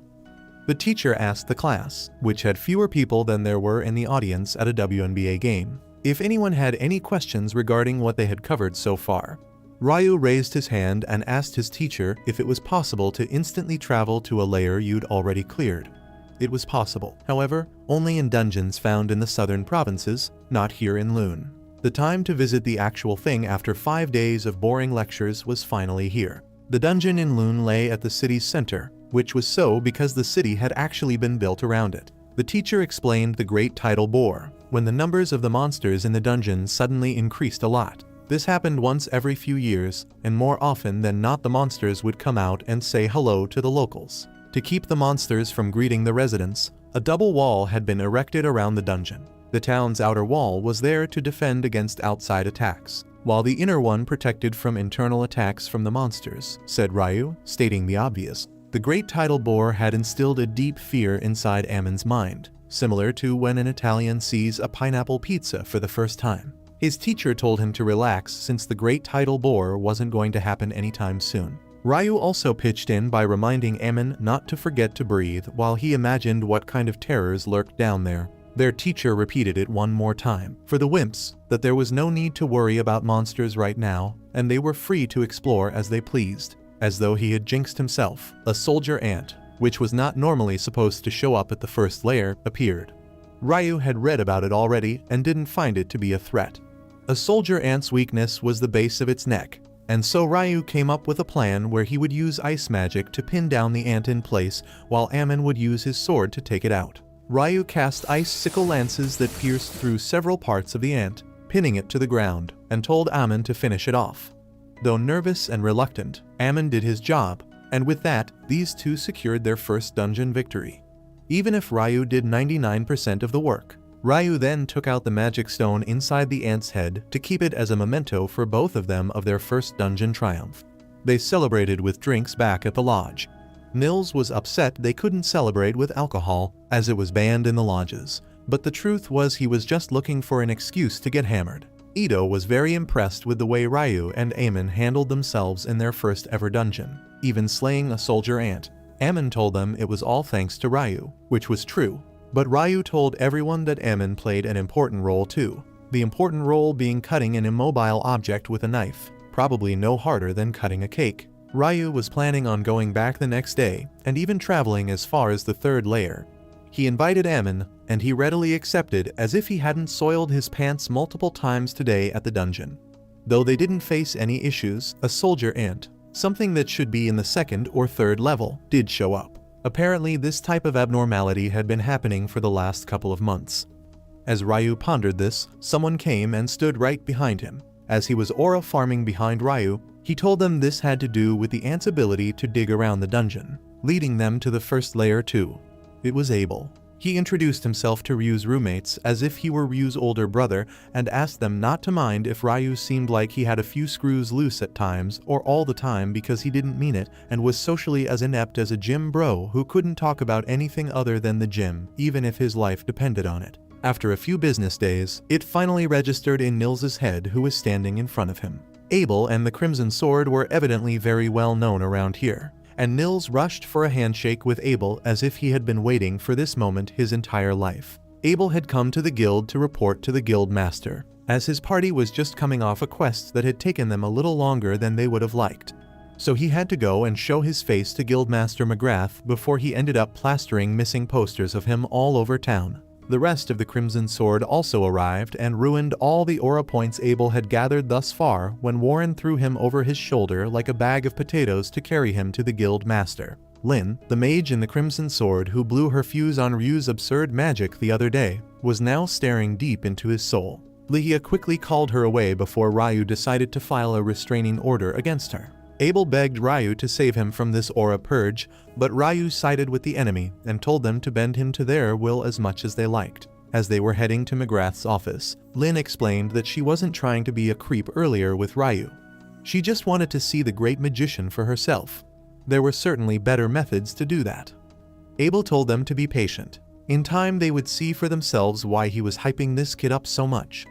The teacher asked the class, which had fewer people than there were in the audience at a WNBA game, if anyone had any questions regarding what they had covered so far. Ryu raised his hand and asked his teacher if it was possible to instantly travel to a layer you'd already cleared. It was possible, however, only in dungeons found in the southern provinces, not here in Lune. The time to visit the actual thing after 5 days of boring lectures was finally here. The dungeon in Lune lay at the city's center, which was so because the city had actually been built around it. The teacher explained the great tidal bore, when the numbers of the monsters in the dungeon suddenly increased a lot. This happened once every few years, and more often than not the monsters would come out and say hello to the locals. To keep the monsters from greeting the residents, a double wall had been erected around the dungeon. The town's outer wall was there to defend against outside attacks, while the inner one protected from internal attacks from the monsters, said Ryu, stating the obvious. The great tidal bore had instilled a deep fear inside Amon's mind, similar to when an Italian sees a pineapple pizza for the first time. His teacher told him to relax since the great tidal bore wasn't going to happen anytime soon. Ryu also pitched in by reminding Amon not to forget to breathe while he imagined what kind of terrors lurked down there. Their teacher repeated it one more time, for the wimps, that there was no need to worry about monsters right now, and they were free to explore as they pleased. As though he had jinxed himself, a soldier ant, which was not normally supposed to show up at the first layer, appeared. Ryu had read about it already and didn't find it to be a threat. A soldier ant's weakness was the base of its neck, and so Ryu came up with a plan where he would use ice magic to pin down the ant in place while Amon would use his sword to take it out. Ryu cast ice sickle lances that pierced through several parts of the ant, pinning it to the ground, and told Amon to finish it off. Though nervous and reluctant, Amon did his job, And with that, these two secured their first dungeon victory. Even if Ryu did 99% of the work, Ryu then took out the magic stone inside the ant's head to keep it as a memento for both of them of their first dungeon triumph. They celebrated with drinks back at the lodge. Nils was upset they couldn't celebrate with alcohol, as it was banned in the lodges, but the truth was he was just looking for an excuse to get hammered. Ito was very impressed with the way Ryu and Amon handled themselves in their first ever dungeon, even slaying a soldier ant. Amon told them it was all thanks to Ryu, which was true. But Ryu told everyone that Amon played an important role too, the important role being cutting an immobile object with a knife, probably no harder than cutting a cake. Ryu was planning on going back the next day, and even traveling as far as the third layer. He invited Amon, and he readily accepted as if he hadn't soiled his pants multiple times today at the dungeon. Though they didn't face any issues, a soldier ant, something that should be in the second or third level, did show up. Apparently this type of abnormality had been happening for the last couple of months. As Ryu pondered this, someone came and stood right behind him. As he was aura farming behind Ryu, he told them this had to do with the ant's ability to dig around the dungeon, leading them to the first layer too. It was Abel. He introduced himself to Ryu's roommates as if he were Ryu's older brother and asked them not to mind if Ryu seemed like he had a few screws loose at times or all the time because he didn't mean it and was socially as inept as a gym bro who couldn't talk about anything other than the gym, even if his life depended on it. After a few business days, it finally registered in Nils's head, who was standing in front of him. Abel and the Crimson Sword were evidently very well known around here, and Nils rushed for a handshake with Abel as if he had been waiting for this moment his entire life. Abel had come to the guild to report to the guild master, as his party was just coming off a quest that had taken them a little longer than they would have liked. So he had to go and show his face to Guildmaster McGrath before he ended up plastering missing posters of him all over town. The rest of the Crimson Sword also arrived and ruined all the aura points Abel had gathered thus far when Warren threw him over his shoulder like a bag of potatoes to carry him to the guild master. Lynn, the mage in the Crimson Sword who blew her fuse on Ryu's absurd magic the other day, was now staring deep into his soul. Lihia quickly called her away before Ryu decided to file a restraining order against her. Abel begged Ryu to save him from this aura purge, but Ryu sided with the enemy and told them to bend him to their will as much as they liked. As they were heading to McGrath's office, Lynn explained that she wasn't trying to be a creep earlier with Ryu. She just wanted to see the great magician for herself. There were certainly better methods to do that. Abel told them to be patient. In time they would see for themselves why he was hyping this kid up so much.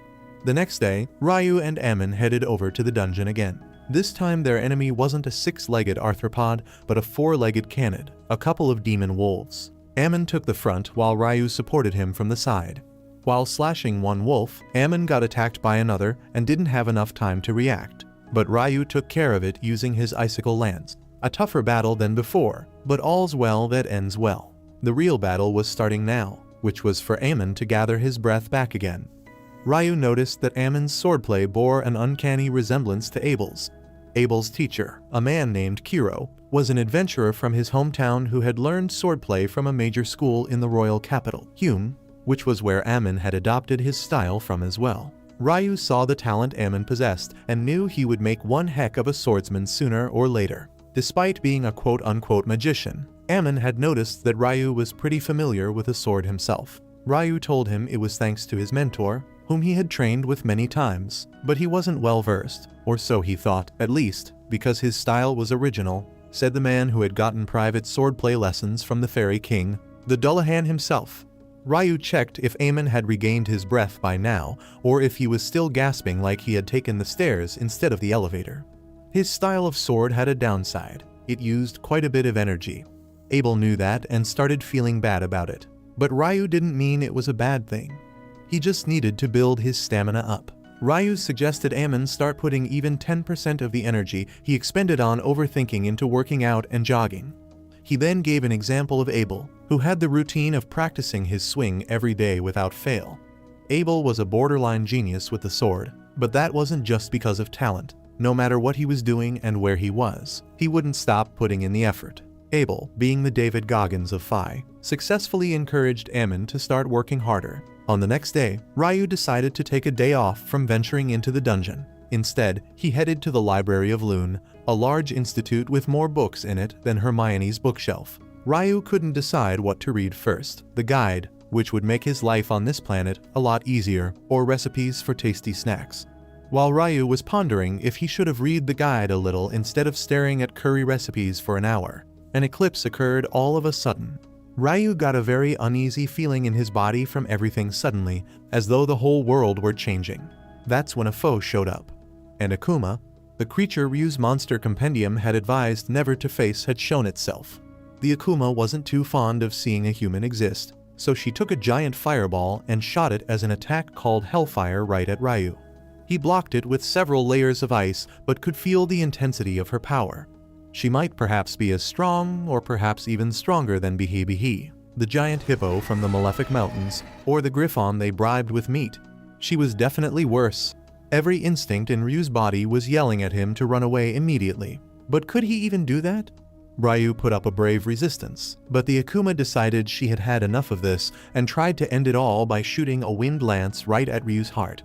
The next day, Ryu and Amon headed over to the dungeon again. This time their enemy wasn't a six-legged arthropod, but a four-legged canid, a couple of demon wolves. Amon took the front while Ryu supported him from the side. While slashing one wolf, Amon got attacked by another and didn't have enough time to react. But Ryu took care of it using his icicle lance. A tougher battle than before, but all's well that ends well. The real battle was starting now, which was for Amon to gather his breath back again. Ryu noticed that Amon's swordplay bore an uncanny resemblance to Abel's. Abel's teacher, a man named Kiro, was an adventurer from his hometown who had learned swordplay from a major school in the royal capital, Hume, which was where Amon had adopted his style from as well. Ryu saw the talent Amon possessed and knew he would make one heck of a swordsman sooner or later. Despite being a quote-unquote magician, Amon had noticed that Ryu was pretty familiar with a sword himself. Ryu told him it was thanks to his mentor, whom he had trained with many times, but he wasn't well versed, or so he thought, at least, because his style was original, said the man who had gotten private swordplay lessons from the Fairy King, the Dullahan himself. Ryu checked if Amon had regained his breath by now, or if he was still gasping like he had taken the stairs instead of the elevator. His style of sword had a downside. It used quite a bit of energy. Abel knew that and started feeling bad about it. But Ryu didn't mean it was a bad thing. He just needed to build his stamina up. Ryu suggested Amon start putting even 10% of the energy he expended on overthinking into working out and jogging. He then gave an example of Abel, who had the routine of practicing his swing every day without fail. Abel was a borderline genius with the sword, but that wasn't just because of talent. No matter what he was doing and where he was, he wouldn't stop putting in the effort. Abel, being the David Goggins of Phi, successfully encouraged Amon to start working harder. On the next day, Ryu decided to take a day off from venturing into the dungeon. Instead, he headed to the Library of Lune, a large institute with more books in it than Hermione's bookshelf. Ryu couldn't decide what to read first: the guide, which would make his life on this planet a lot easier, or recipes for tasty snacks. While Ryu was pondering if he should have read the guide a little instead of staring at curry recipes for an hour, an eclipse occurred all of a sudden. Ryu got a very uneasy feeling in his body from everything suddenly, as though the whole world were changing. That's when a foe showed up. And Akuma, the creature Ryu's monster compendium had advised never to face, had shown itself. The Akuma wasn't too fond of seeing a human exist, so she took a giant fireball and shot it as an attack called Hellfire right at Ryu. He blocked it with several layers of ice, but could feel the intensity of her power. She might perhaps be as strong, or perhaps even stronger than Bihi, the giant hippo from the Malefic Mountains, or the griffon they bribed with meat. She was definitely worse. Every instinct in Ryu's body was yelling at him to run away immediately. But could he even do that? Ryu put up a brave resistance, but the Akuma decided she had had enough of this and tried to end it all by shooting a wind lance right at Ryu's heart.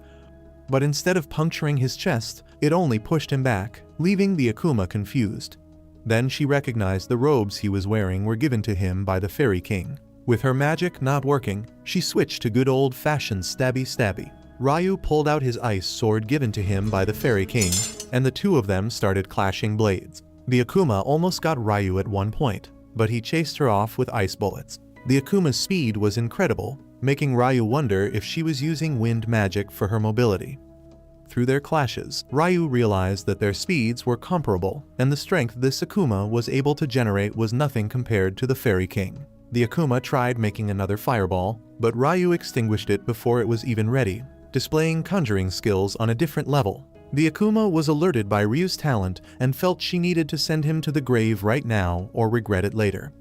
But instead of puncturing his chest, it only pushed him back, leaving the Akuma confused. Then she recognized the robes he was wearing were given to him by the Fairy King. With her magic not working, she switched to good old-fashioned stabby. Ryu pulled out his ice sword given to him by the Fairy King, and the two of them started clashing blades. The Akuma almost got Ryu at one point, but he chased her off with ice bullets. The Akuma's speed was incredible, making Ryu wonder if she was using wind magic for her mobility. Through their clashes, Ryu realized that their speeds were comparable, and the strength this Akuma was able to generate was nothing compared to the Fairy King. The Akuma tried making another fireball, but Ryu extinguished it before it was even ready, displaying conjuring skills on a different level. The Akuma was alerted by Ryu's talent and felt she needed to send him to the grave right now or regret it later.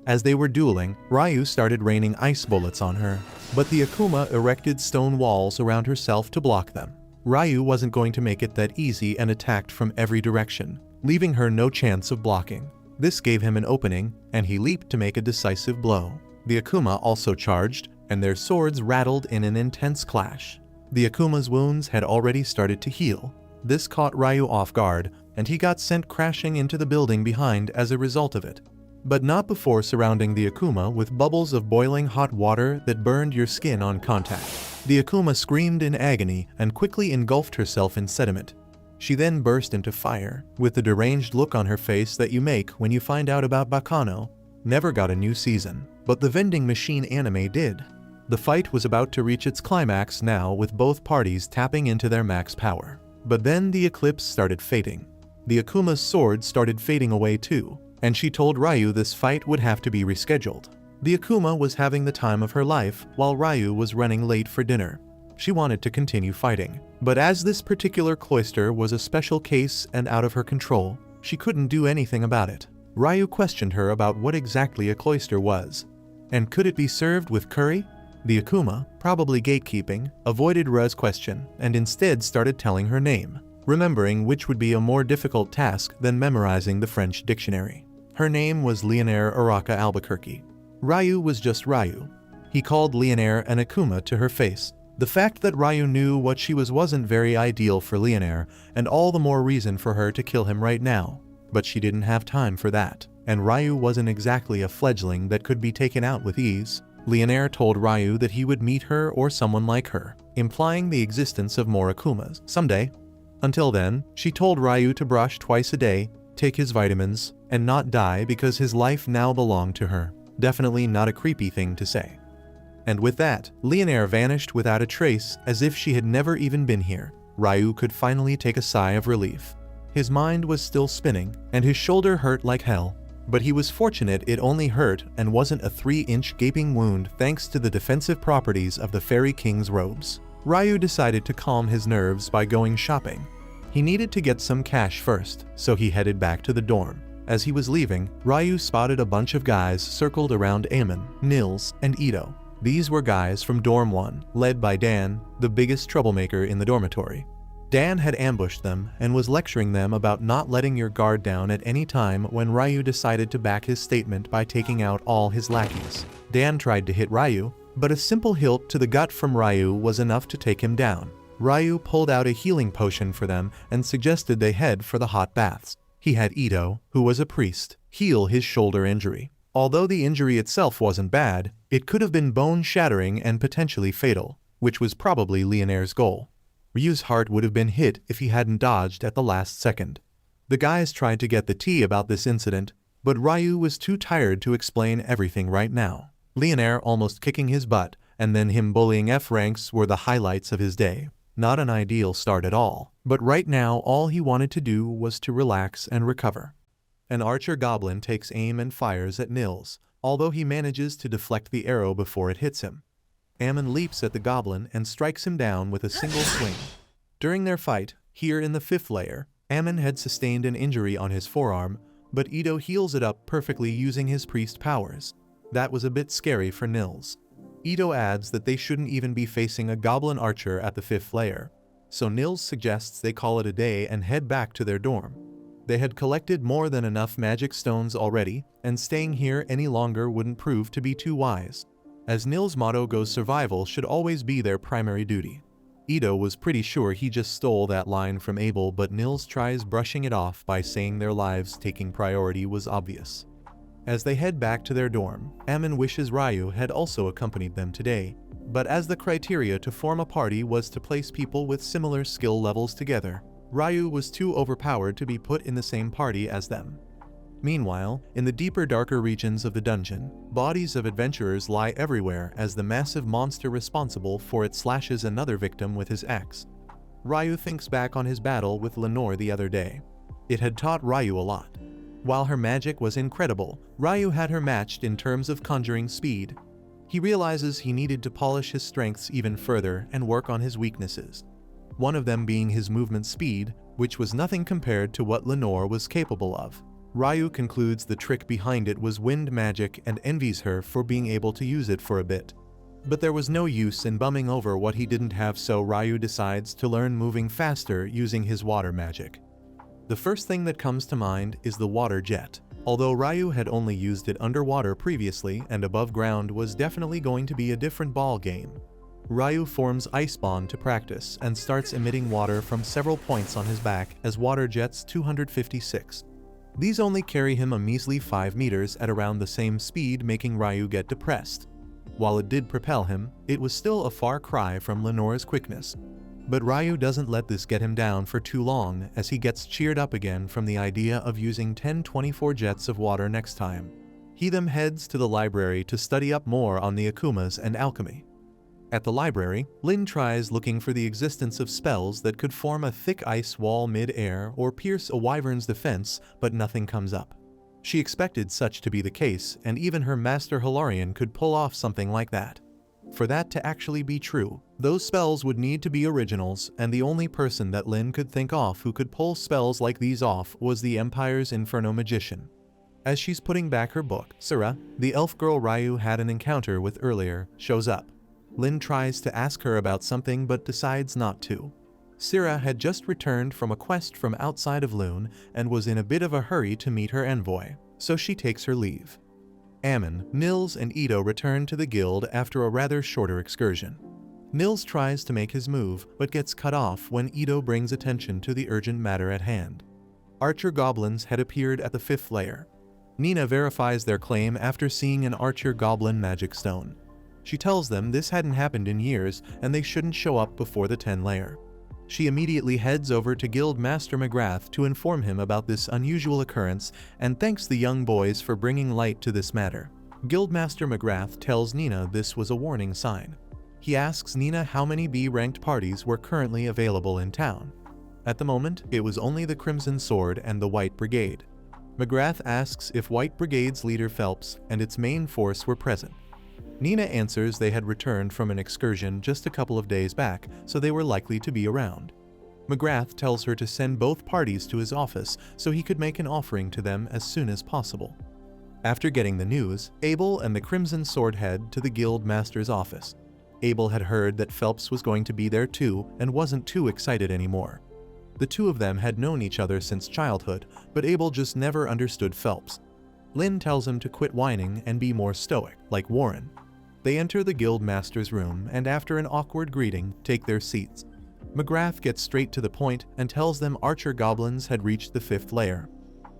As they were dueling, Ryu started raining ice bullets on her, but the Akuma erected stone walls around herself to block them. Ryu wasn't going to make it that easy and attacked from every direction, leaving her no chance of blocking. This gave him an opening, and he leaped to make a decisive blow. The Akuma also charged, and their swords rattled in an intense clash. The Akuma's wounds had already started to heal. This caught Ryu off guard, and he got sent crashing into the building behind as a result of it. But not before surrounding the Akuma with bubbles of boiling hot water that burned your skin on contact. The Akuma screamed in agony and quickly engulfed herself in sediment. She then burst into fire, with the deranged look on her face that you make when you find out about Bakano. Never got a new season, but the vending machine anime did. The fight was about to reach its climax now, with both parties tapping into their max power. But then the eclipse started fading. The Akuma's sword started fading away too, and she told Ryu this fight would have to be rescheduled. The Akuma was having the time of her life while Ryu was running late for dinner. She wanted to continue fighting, but as this particular cloister was a special case and out of her control, she couldn't do anything about it. Ryu questioned her about what exactly a cloister was, and could it be served with curry? The Akuma, probably gatekeeping, avoided Ra's question and instead started telling her name, remembering which would be a more difficult task than memorizing the French dictionary. Her name was Leonore Araka Albuquerque. Ryu was just Ryu. He called Leonore an Akuma to her face. The fact that Ryu knew what she was wasn't very ideal for Leonore, and all the more reason for her to kill him right now. But she didn't have time for that, and Ryu wasn't exactly a fledgling that could be taken out with ease. Leonore told Ryu that he would meet her or someone like her, implying the existence of more Akumas someday. Until then, she told Ryu to brush twice a day, take his vitamins, and not die because his life now belonged to her. Definitely not a creepy thing to say. And with that, Leonore vanished without a trace, as if she had never even been here. Ryu could finally take a sigh of relief. His mind was still spinning, and his shoulder hurt like hell. But he was fortunate it only hurt and wasn't a 3-inch gaping wound thanks to the defensive properties of the Fairy King's robes. Ryu decided to calm his nerves by going shopping. He needed to get some cash first, so he headed back to the dorm. As he was leaving, Ryu spotted a bunch of guys circled around Amon, Nils, and Ito. These were guys from Dorm 1, led by Dan, the biggest troublemaker in the dormitory. Dan had ambushed them and was lecturing them about not letting your guard down at any time when Ryu decided to back his statement by taking out all his lackeys. Dan tried to hit Ryu, but a simple hilt to the gut from Ryu was enough to take him down. Ryu pulled out a healing potion for them and suggested they head for the hot baths. He had Ito, who was a priest, heal his shoulder injury. Although the injury itself wasn't bad, it could have been bone-shattering and potentially fatal, which was probably Leonaire's goal. Ryu's heart would have been hit if he hadn't dodged at the last second. The guys tried to get the tea about this incident, but Ryu was too tired to explain everything right now. Leonaire almost kicking his butt, and then him bullying F-ranks were the highlights of his day. Not an ideal start at all, but right now all he wanted to do was to relax and recover. An archer goblin takes aim and fires at Nils, although he manages to deflect the arrow before it hits him. Ammon leaps at the goblin and strikes him down with a single swing. During their fight, here in the 5th layer, Ammon had sustained an injury on his forearm, but Ito heals it up perfectly using his priest powers. That was a bit scary for Nils. Ito adds that they shouldn't even be facing a goblin archer at the 5th layer, so Nils suggests they call it a day and head back to their dorm. They had collected more than enough magic stones already, and staying here any longer wouldn't prove to be too wise. As Nils' motto goes, survival should always be their primary duty. Ito was pretty sure he just stole that line from Abel, but Nils tries brushing it off by saying their lives taking priority was obvious. As they head back to their dorm, Ammon wishes Ryu had also accompanied them today, but as the criteria to form a party was to place people with similar skill levels together, Ryu was too overpowered to be put in the same party as them. Meanwhile, in the deeper, darker regions of the dungeon, bodies of adventurers lie everywhere as the massive monster responsible for it slashes another victim with his axe. Ryu thinks back on his battle with Lenore the other day. It had taught Ryu a lot. While her magic was incredible, Ryu had her matched in terms of conjuring speed. He realizes he needed to polish his strengths even further and work on his weaknesses. One of them being his movement speed, which was nothing compared to what Lenore was capable of. Ryu concludes the trick behind it was wind magic and envies her for being able to use it for a bit. But there was no use in bumming over what he didn't have, so Ryu decides to learn moving faster using his water magic. The first thing that comes to mind is the water jet. Although Ryu had only used it underwater previously and above ground was definitely going to be a different ball game. Ryu forms Ice Bond to practice and starts emitting water from several points on his back as water jets 256. These only carry him a measly 5 meters at around the same speed, making Ryu get depressed. While it did propel him, it was still a far cry from Lenore's quickness. But Ryu doesn't let this get him down for too long as he gets cheered up again from the idea of using 1024 jets of water next time. He then heads to the library to study up more on the Akumas and alchemy. At the library, Lin tries looking for the existence of spells that could form a thick ice wall mid-air or pierce a wyvern's defense, but nothing comes up. She expected such to be the case, and even her master Hilarion could pull off something like that. For that to actually be true, those spells would need to be originals, and the only person that Lin could think of who could pull spells like these off was the Empire's Inferno magician. As she's putting back her book, Sura, the elf girl Ryu had an encounter with earlier, shows up. Lin tries to ask her about something but decides not to. Sira had just returned from a quest from outside of Lune and was in a bit of a hurry to meet her envoy, so she takes her leave. Ammon, Nils, and Ito return to the guild after a rather shorter excursion. Nils tries to make his move, but gets cut off when Ito brings attention to the urgent matter at hand. Archer goblins had appeared at the 5th layer. Nina verifies their claim after seeing an archer goblin magic stone. She tells them this hadn't happened in years and they shouldn't show up before the 10 layer. She immediately heads over to Guild Master McGrath to inform him about this unusual occurrence and thanks the young boys for bringing light to this matter. Guildmaster McGrath tells Nina this was a warning sign. He asks Nina how many B-ranked parties were currently available in town. At the moment, it was only the Crimson Sword and the White Brigade. McGrath asks if White Brigade's leader Phelps and its main force were present. Nina answers they had returned from an excursion just a couple of days back, so they were likely to be around. McGrath tells her to send both parties to his office so he could make an offering to them as soon as possible. After getting the news, Abel and the Crimson Sword head to the Guild Master's office. Abel had heard that Phelps was going to be there too and wasn't too excited anymore. The two of them had known each other since childhood, but Abel just never understood Phelps. Lin tells him to quit whining and be more stoic, like Warren. They enter the Guild Master's room and after an awkward greeting, take their seats. McGrath gets straight to the point and tells them archer goblins had reached the 5th layer.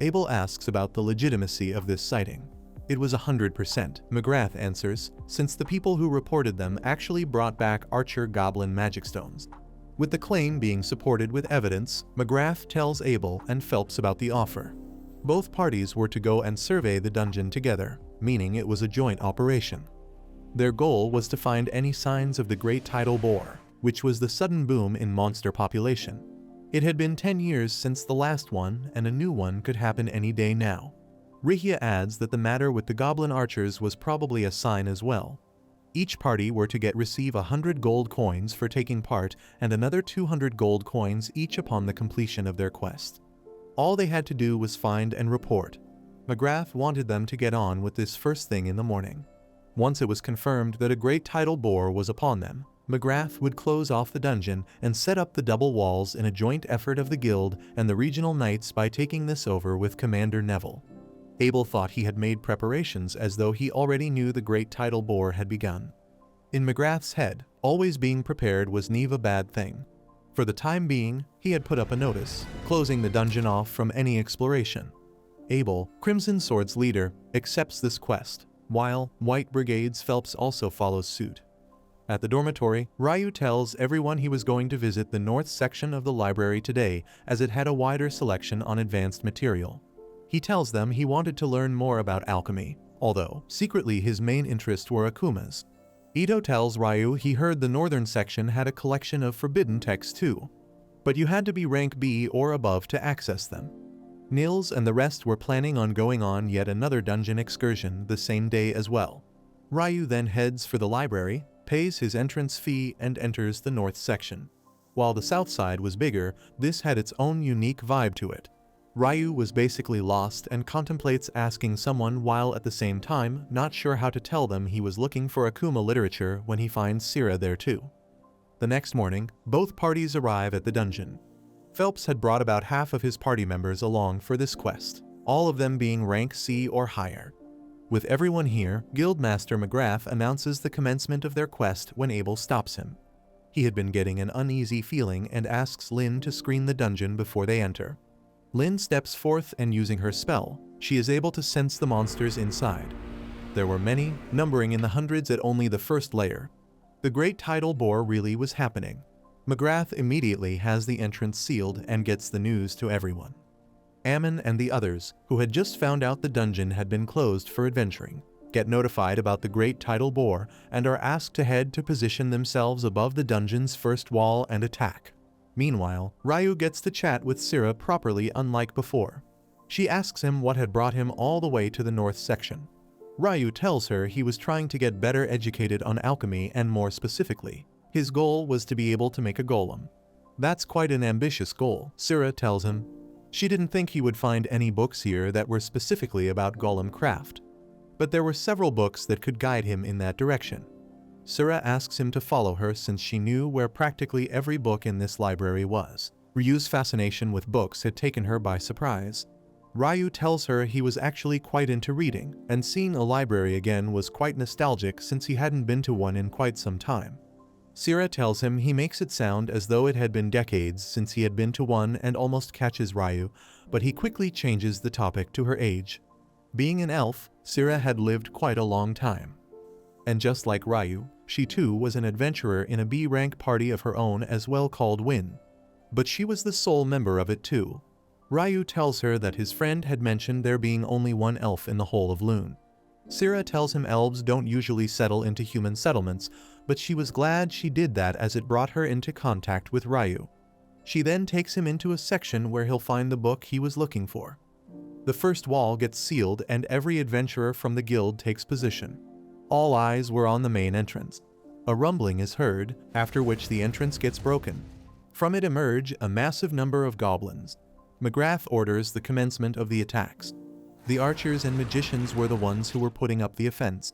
Abel asks about the legitimacy of this sighting. It was 100%, McGrath answers, since the people who reported them actually brought back archer goblin magic stones. With the claim being supported with evidence, McGrath tells Abel and Phelps about the offer. Both parties were to go and survey the dungeon together, meaning it was a joint operation. Their goal was to find any signs of the great tidal bore, which was the sudden boom in monster population. It had been 10 years since the last one, and a new one could happen any day now. Rihia adds that the matter with the goblin archers was probably a sign as well. Each party were to receive 100 gold coins for taking part and another 200 gold coins each upon the completion of their quest. All they had to do was find and report. McGrath wanted them to get on with this first thing in the morning. Once it was confirmed that a great tidal bore was upon them, McGrath would close off the dungeon and set up the double walls in a joint effort of the guild and the regional knights by taking this over with Commander Neville. Abel thought he had made preparations as though he already knew the great tidal bore had begun. In McGrath's head, always being prepared was never a bad thing. For the time being, he had put up a notice, closing the dungeon off from any exploration. Abel, Crimson Sword's leader, accepts this quest, while White Brigade's Phelps also follows suit. At the dormitory, Ryu tells everyone he was going to visit the north section of the library today as it had a wider selection on advanced material. He tells them he wanted to learn more about alchemy, although secretly his main interests were Akuma's. Ito tells Ryu he heard the northern section had a collection of forbidden texts too, but you had to be rank B or above to access them. Nils and the rest were planning on going on yet another dungeon excursion the same day as well. Ryu then heads for the library, pays his entrance fee and enters the north section. While the south side was bigger, this had its own unique vibe to it. Ryu was basically lost and contemplates asking someone while at the same time not sure how to tell them he was looking for Akuma literature when he finds Sira there too. The next morning, both parties arrive at the dungeon. Phelps had brought about half of his party members along for this quest, all of them being rank C or higher. With everyone here, Guildmaster McGrath announces the commencement of their quest when Abel stops him. He had been getting an uneasy feeling and asks Lynn to screen the dungeon before they enter. Lynn steps forth and using her spell, she is able to sense the monsters inside. There were many, numbering in the hundreds at only the 1st layer. The great tidal bore really was happening. McGrath immediately has the entrance sealed and gets the news to everyone. Ammon and the others, who had just found out the dungeon had been closed for adventuring, get notified about the great tidal bore and are asked to head to position themselves above the dungeon's first wall and attack. Meanwhile, Ryu gets to chat with Sira properly unlike before. She asks him what had brought him all the way to the north section. Ryu tells her he was trying to get better educated on alchemy and more specifically, his goal was to be able to make a golem. That's quite an ambitious goal, Sira tells him. She didn't think he would find any books here that were specifically about golem craft. But there were several books that could guide him in that direction. Sira asks him to follow her since she knew where practically every book in this library was. Ryu's fascination with books had taken her by surprise. Ryu tells her he was actually quite into reading, and seeing a library again was quite nostalgic since he hadn't been to one in quite some time. Sira tells him he makes it sound as though it had been decades since he had been to one and almost catches Ryu, but he quickly changes the topic to her age. Being an elf, Sira had lived quite a long time. And just like Ryu, she too was an adventurer in a B-rank party of her own as well called Win. But she was the sole member of it too. Ryu tells her that his friend had mentioned there being only one elf in the whole of Lune. Sira tells him elves don't usually settle into human settlements, but she was glad she did that as it brought her into contact with Ryu. She then takes him into a section where he'll find the book he was looking for. The first wall gets sealed and every adventurer from the guild takes position. All eyes were on the main entrance. A rumbling is heard, after which the entrance gets broken. From it emerge a massive number of goblins. McGrath orders the commencement of the attacks. The archers and magicians were the ones who were putting up the offense.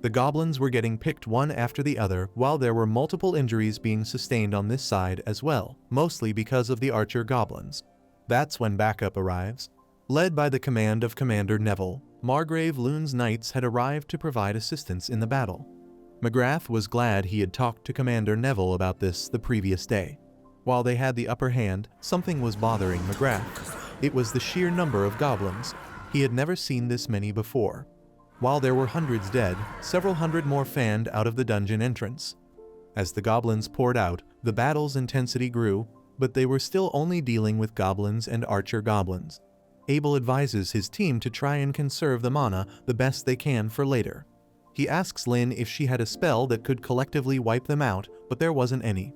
The goblins were getting picked one after the other, while there were multiple injuries being sustained on this side as well, mostly because of the archer goblins. That's when backup arrives. Led by the command of Commander Neville, Margrave Lune's knights had arrived to provide assistance in the battle. McGrath was glad he had talked to Commander Neville about this the previous day. While they had the upper hand, something was bothering McGrath. It was the sheer number of goblins. He had never seen this many before. While there were hundreds dead, several hundred more fanned out of the dungeon entrance. As the goblins poured out, the battle's intensity grew, but they were still only dealing with goblins and archer goblins. Abel advises his team to try and conserve the mana the best they can for later. He asks Lynn if she had a spell that could collectively wipe them out, but there wasn't any.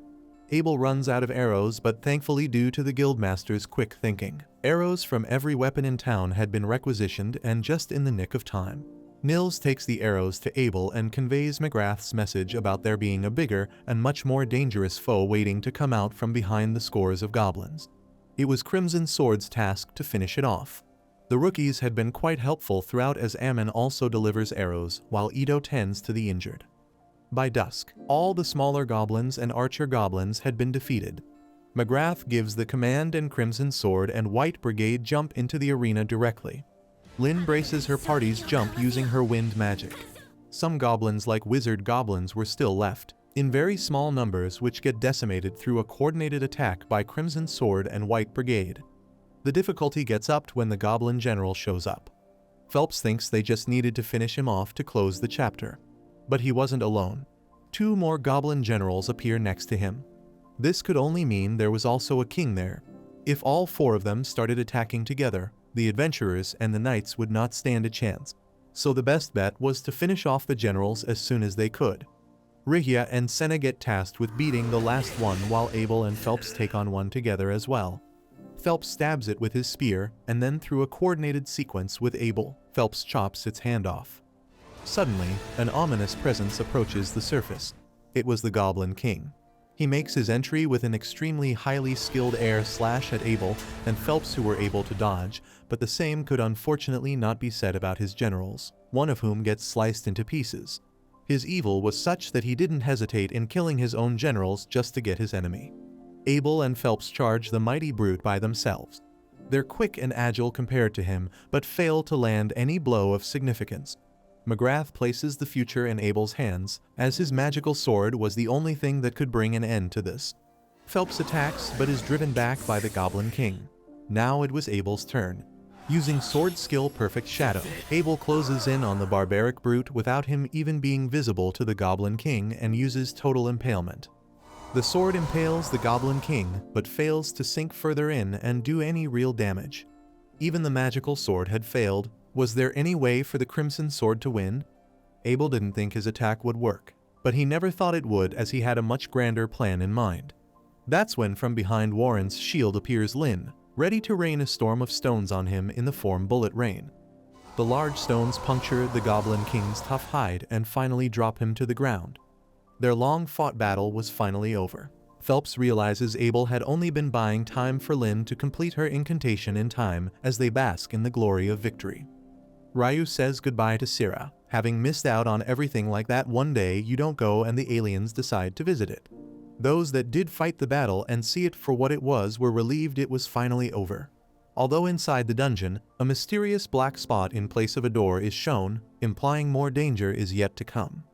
Abel runs out of arrows, but thankfully due to the guildmaster's quick thinking, arrows from every weapon in town had been requisitioned and just in the nick of time. Nils takes the arrows to Abel and conveys McGrath's message about there being a bigger and much more dangerous foe waiting to come out from behind the scores of goblins. It was Crimson Sword's task to finish it off. The rookies had been quite helpful throughout, as Ammon also delivers arrows while Ito tends to the injured. By dusk, all the smaller goblins and archer goblins had been defeated. McGrath gives the command and Crimson Sword and White Brigade jump into the arena directly. Lynn braces her party's jump using her wind magic. Some goblins like wizard goblins were still left, in very small numbers, which get decimated through a coordinated attack by Crimson Sword and White Brigade. The difficulty gets upped when the goblin general shows up. Phelps thinks they just needed to finish him off to close the chapter. But he wasn't alone. 2 more goblin generals appear next to him. This could only mean there was also a king there. If all 4 of them started attacking together, the adventurers and the knights would not stand a chance. So the best bet was to finish off the generals as soon as they could. Rigia and Senna get tasked with beating the last one, while Abel and Phelps take on one together as well. Phelps stabs it with his spear, and then through a coordinated sequence with Abel, Phelps chops its hand off. Suddenly, an ominous presence approaches the surface. It was the Goblin King. He makes his entry with an extremely highly skilled air slash at Abel and Phelps, who were able to dodge, but the same could unfortunately not be said about his generals, one of whom gets sliced into pieces. His evil was such that he didn't hesitate in killing his own generals just to get his enemy. Abel and Phelps charge the mighty brute by themselves. They're quick and agile compared to him, but fail to land any blow of significance. McGrath places the future in Abel's hands, as his magical sword was the only thing that could bring an end to this. Phelps attacks but is driven back by the Goblin King. Now it was Abel's turn. Using sword skill Perfect Shadow, Abel closes in on the barbaric brute without him even being visible to the Goblin King and uses Total Impalement. The sword impales the Goblin King, but fails to sink further in and do any real damage. Even the magical sword had failed. Was there any way for the Crimson Sword to win? Abel didn't think his attack would work, but he never thought it would, as he had a much grander plan in mind. That's when from behind Warren's shield appears Lynn, ready to rain a storm of stones on him in the form Bullet Rain. The large stones puncture the Goblin King's tough hide and finally drop him to the ground. Their long-fought battle was finally over. Phelps realizes Abel had only been buying time for Lynn to complete her incantation in time, as they bask in the glory of victory. Ryu says goodbye to Syrah, having missed out on everything like that. One day you don't go and the aliens decide to visit it. Those that did fight the battle and see it for what it was were relieved it was finally over. Although inside the dungeon, a mysterious black spot in place of a door is shown, implying more danger is yet to come.